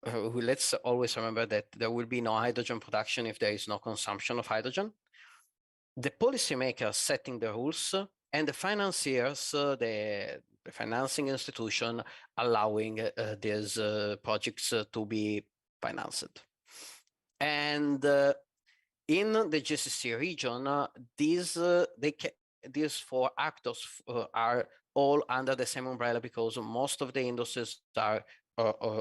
Let's always remember that there will be no hydrogen production if there is no consumption of hydrogen. The policymakers setting the rules, and the financiers, the financing institution allowing these projects to be financed. And in the GCC region, these four actors are all under the same umbrella because most of the industries are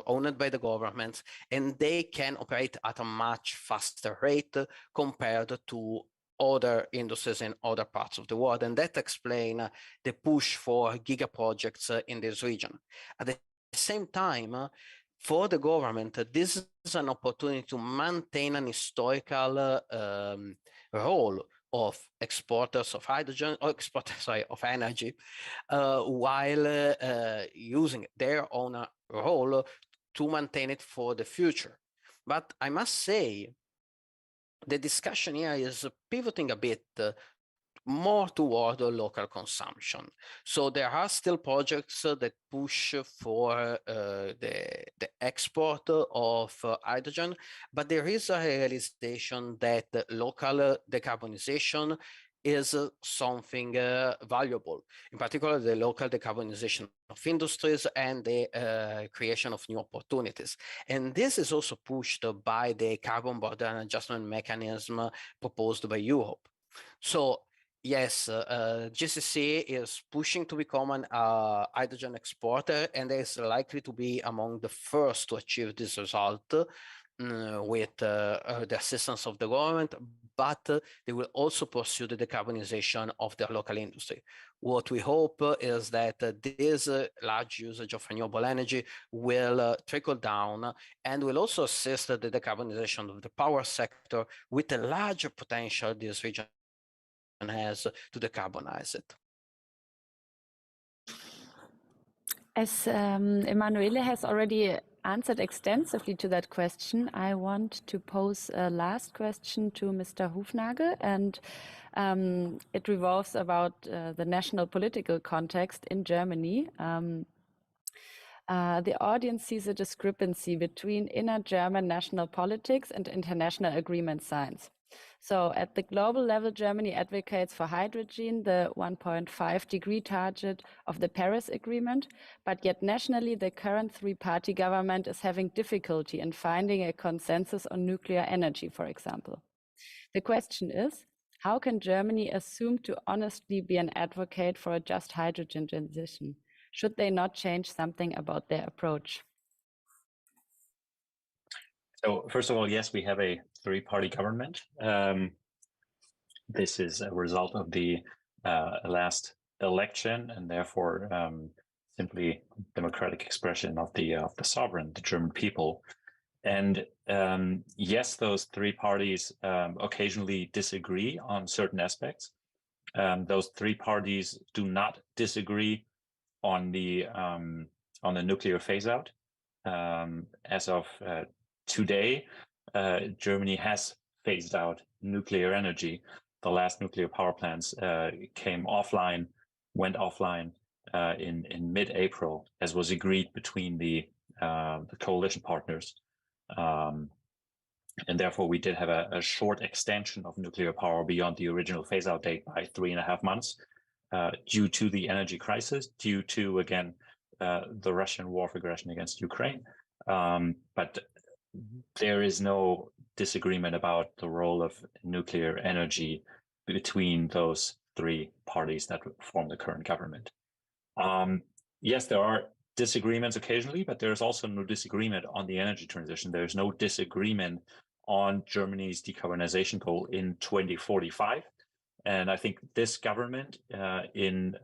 owned by the government, and they can operate at a much faster rate compared to other industries in other parts of the world. And that explains the push for giga projects in this region. At the same time, for the government, this is an opportunity to maintain an historical role of exporters of hydrogen, or of energy, while using their own role to maintain it for the future. But I must say, the discussion here is pivoting a bit more toward local consumption. So there are still projects that push for the export of hydrogen, but there is a realization that local decarbonization is something valuable, in particular the local decarbonization of industries and the creation of new opportunities. And this is also pushed by the carbon border adjustment mechanism proposed by Europe. So yes, GCC is pushing to become an hydrogen exporter, and is likely to be among the first to achieve this result with the assistance of the government, but they will also pursue the decarbonization of their local industry. What we hope is that this large usage of renewable energy will trickle down and will also assist the decarbonization of the power sector, with a larger potential this region has to decarbonize it. As Emanuele has already answered extensively to that question, I want to pose a last question to Mr. Hufnagel, and it revolves about the national political context in Germany. The audience sees a discrepancy between inner German national politics and international agreement signs. So at the global level, Germany advocates for hydrogen, the 1.5-degree target of the Paris Agreement, but yet nationally, the current three-party government is having difficulty in finding a consensus on nuclear energy, for example. The question is, how can Germany assume to honestly be an advocate for a just hydrogen transition? Should they not change something about their approach? So first of all, yes, we have a three-party government. This is a result of the last election, and therefore simply democratic expression of the sovereign, the German people. And yes, those three parties occasionally disagree on certain aspects. Those three parties do not disagree on the nuclear phase out. As of today, Germany has phased out nuclear energy. The last nuclear power plants went offline in mid-April, as was agreed between the coalition partners. And therefore, we did have a short extension of nuclear power beyond the original phase-out date by 3.5 months, due to the energy crisis, due to, again, the Russian war of aggression against Ukraine. But there is no disagreement about the role of nuclear energy between those three parties that form the current government. Yes, there are disagreements occasionally, but there's also no disagreement on the energy transition. There's no disagreement on Germany's decarbonization goal in 2045. And I think this government in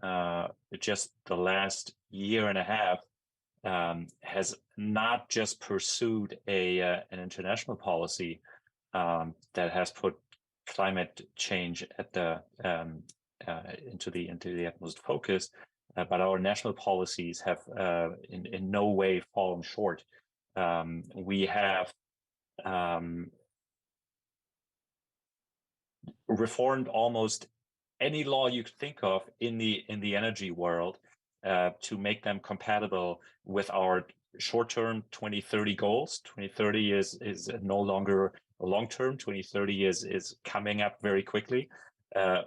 just the last year and a half has not just pursued an international policy that has put climate change at the into the utmost focus, but our national policies have in no way fallen short We have reformed almost any law you could think of in the energy world to make them compatible with our short-term 2030 goals. 2030 is no longer a long-term. 2030 is coming up very quickly.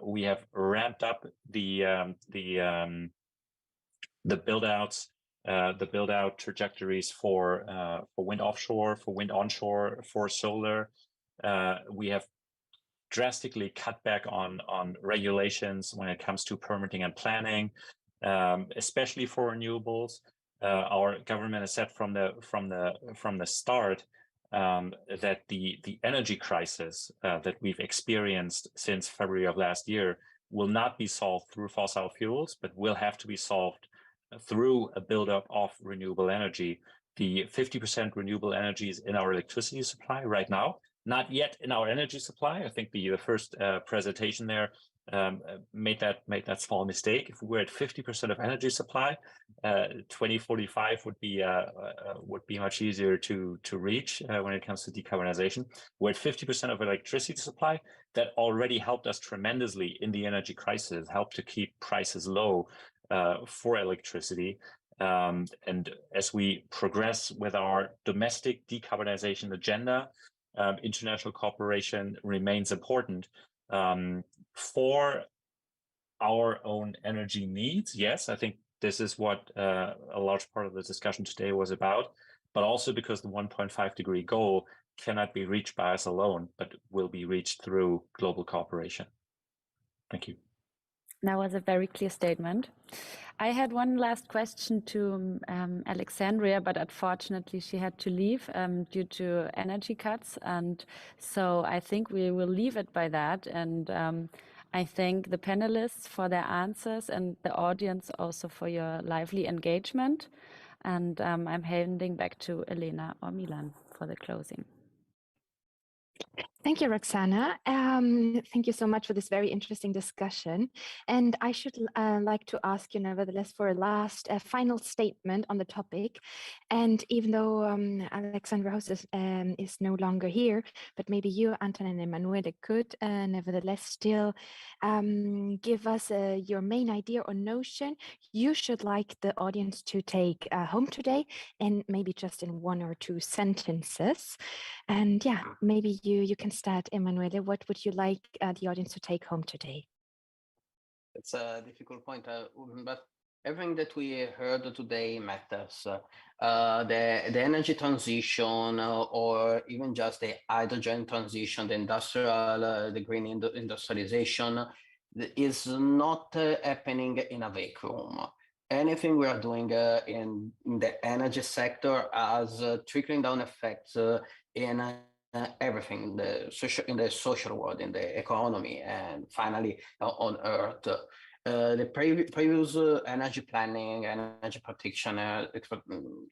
We have ramped up the build-outs, the build-out trajectories for wind offshore, for wind onshore, for solar. We have drastically cut back on regulations when it comes to permitting and planning, especially for renewables. Our government has said from the start that the energy crisis that we've experienced since February of last year will not be solved through fossil fuels, but will have to be solved through a buildup of renewable energy. The 50% renewable energy is in our electricity supply right now, not yet in our energy supply. I think the first presentation there made that small mistake. If we were at 50% of energy supply, 2045 would be much easier to reach when it comes to decarbonization. We're at 50% of electricity supply. That already helped us tremendously in the energy crisis, helped to keep prices low for electricity. And as we progress with our domestic decarbonization agenda, international cooperation remains important for our own energy needs. Yes, I think this is what a large part of the discussion today was about, but also because the 1.5-degree goal cannot be reached by us alone, but will be reached through global cooperation. Thank you. That was a very clear statement. I had one last question to Alexandria, but unfortunately she had to leave due to energy cuts. And so I think we will leave it by that. And I thank the panelists for their answers and the audience also for your lively engagement. And I'm handing back to Elena or Milan for the closing. Thank you, Roxana. Thank you so much for this very interesting discussion. And I should like to ask you, nevertheless, for a last final statement on the topic. And even though Alexandra Host is no longer here, but maybe you, Anton and Emanuele, could nevertheless still give us your main idea or notion you should like the audience to take home today, and maybe just in 1 or 2 sentences. And yeah, maybe you can start, Emanuele. What would you like the audience to take home today? It's a difficult point, but everything that we heard today matters. The energy transition, or even just the hydrogen transition, the green industrialization, is not happening in a vacuum. Anything we are doing in the energy sector has trickling down effects in everything in the social world, in the economy, and finally on Earth. The previous energy planning and energy protection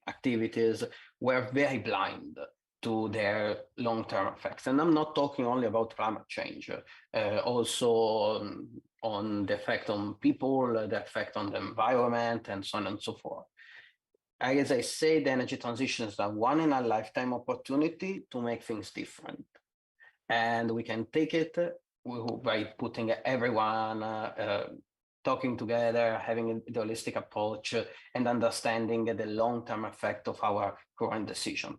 activities were very blind to their long-term effects. And I'm not talking only about climate change, also on the effect on people, the effect on the environment, and so on and so forth. As I say, the energy transition is a one-in-a-lifetime opportunity to make things different. And we can take it by putting everyone talking together, having the holistic approach, and understanding the long-term effect of our current decision.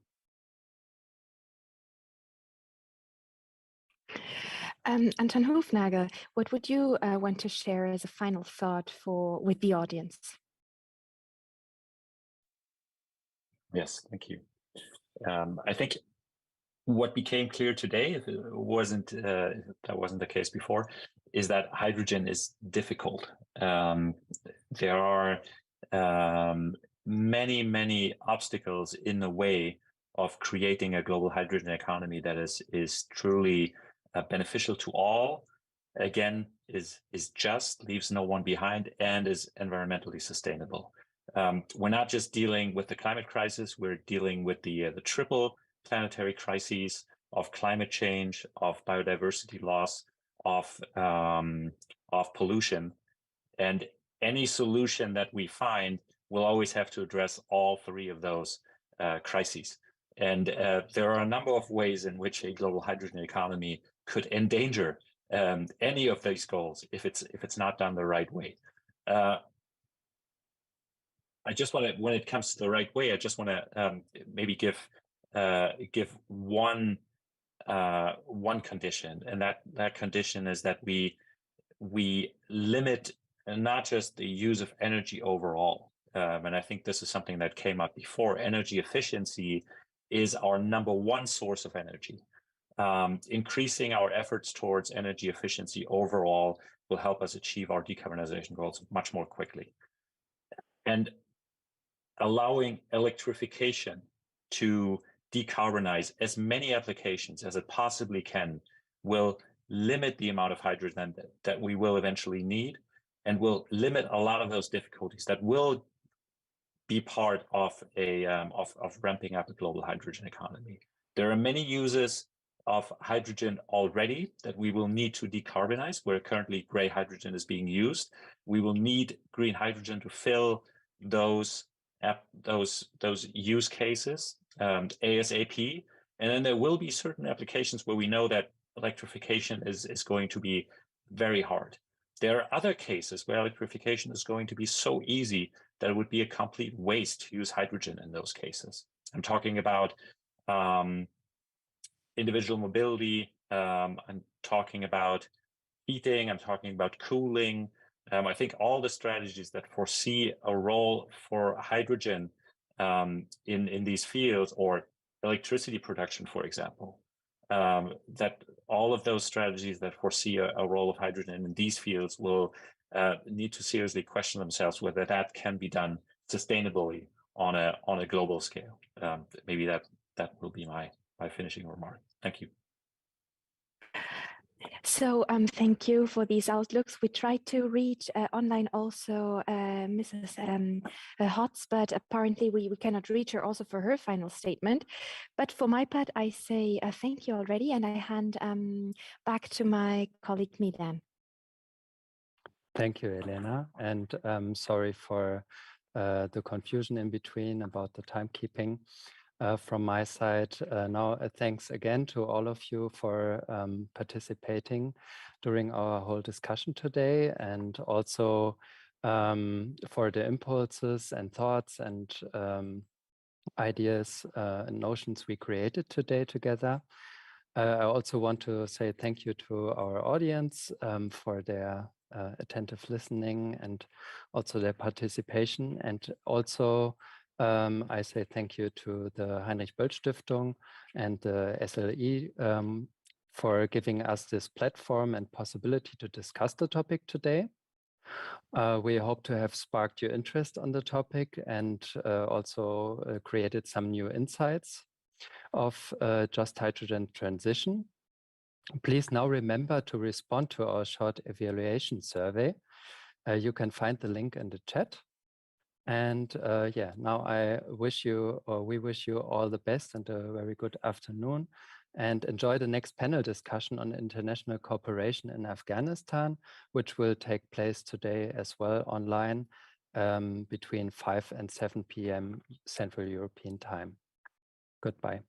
Anton Hufnagel, what would you want to share as a final thought with the audience? Yes, thank you. I think what became clear today, if that wasn't the case before, is that hydrogen is difficult. There are many obstacles in the way of creating a global hydrogen economy that is truly beneficial to all. Again, is just, leaves no one behind, and is environmentally sustainable. We're not just dealing with the climate crisis, we're dealing with the triple planetary crises of climate change, of biodiversity loss, of pollution. And any solution that we find will always have to address all 3 of those crises. And there are a number of ways in which a global hydrogen economy could endanger any of these goals if it's not done the right way. I just want to, when it comes to the right way, I just want to maybe give one condition, and that condition is that we limit not just the use of energy overall, and I think this is something that came up before. Energy efficiency is our #1 source of energy. Increasing our efforts towards energy efficiency overall will help us achieve our decarbonization goals much more quickly. And allowing electrification to decarbonize as many applications as it possibly can will limit the amount of hydrogen that we will eventually need, and will limit a lot of those difficulties that will be part of of ramping up a global hydrogen economy. There are many uses of hydrogen already that we will need to decarbonize, where currently gray hydrogen is being used. We will need green hydrogen to fill those use cases ASAP. And then there will be certain applications where we know that electrification is going to be very hard. There are other cases where electrification is going to be so easy that it would be a complete waste to use hydrogen in those cases. I'm talking about individual mobility, I'm talking about heating, I'm talking about cooling. I think all the strategies that foresee a role for hydrogen in these fields, or electricity production, for example, that all of those strategies that foresee a role of hydrogen in these fields will need to seriously question themselves whether that can be done sustainably on a global scale. Maybe that will be my finishing remark. Thank you. So thank you for these outlooks. We tried to reach online also Mrs. Hotz, but apparently we cannot reach her also for her final statement. But for my part, I say thank you already, and I hand back to my colleague Milan. Thank you, Elena, and sorry for the confusion in between about the timekeeping. From my side, now thanks again to all of you for participating during our whole discussion today, and also for the impulses and thoughts and ideas and notions we created today together. I also want to say thank you to our audience for their attentive listening and also their participation, and also I say thank you to the Heinrich Böll Stiftung and the SLE for giving us this platform and possibility to discuss the topic today. We hope to have sparked your interest on the topic and also created some new insights of Just Hydrogen Transition. Please now remember to respond to our short evaluation survey. You can find the link in the chat. And yeah, now I wish you, or we wish you all the best and a very good afternoon, and enjoy the next panel discussion on international cooperation in Afghanistan, which will take place today as well online between 5 and 7 p.m. Central European Time. Goodbye.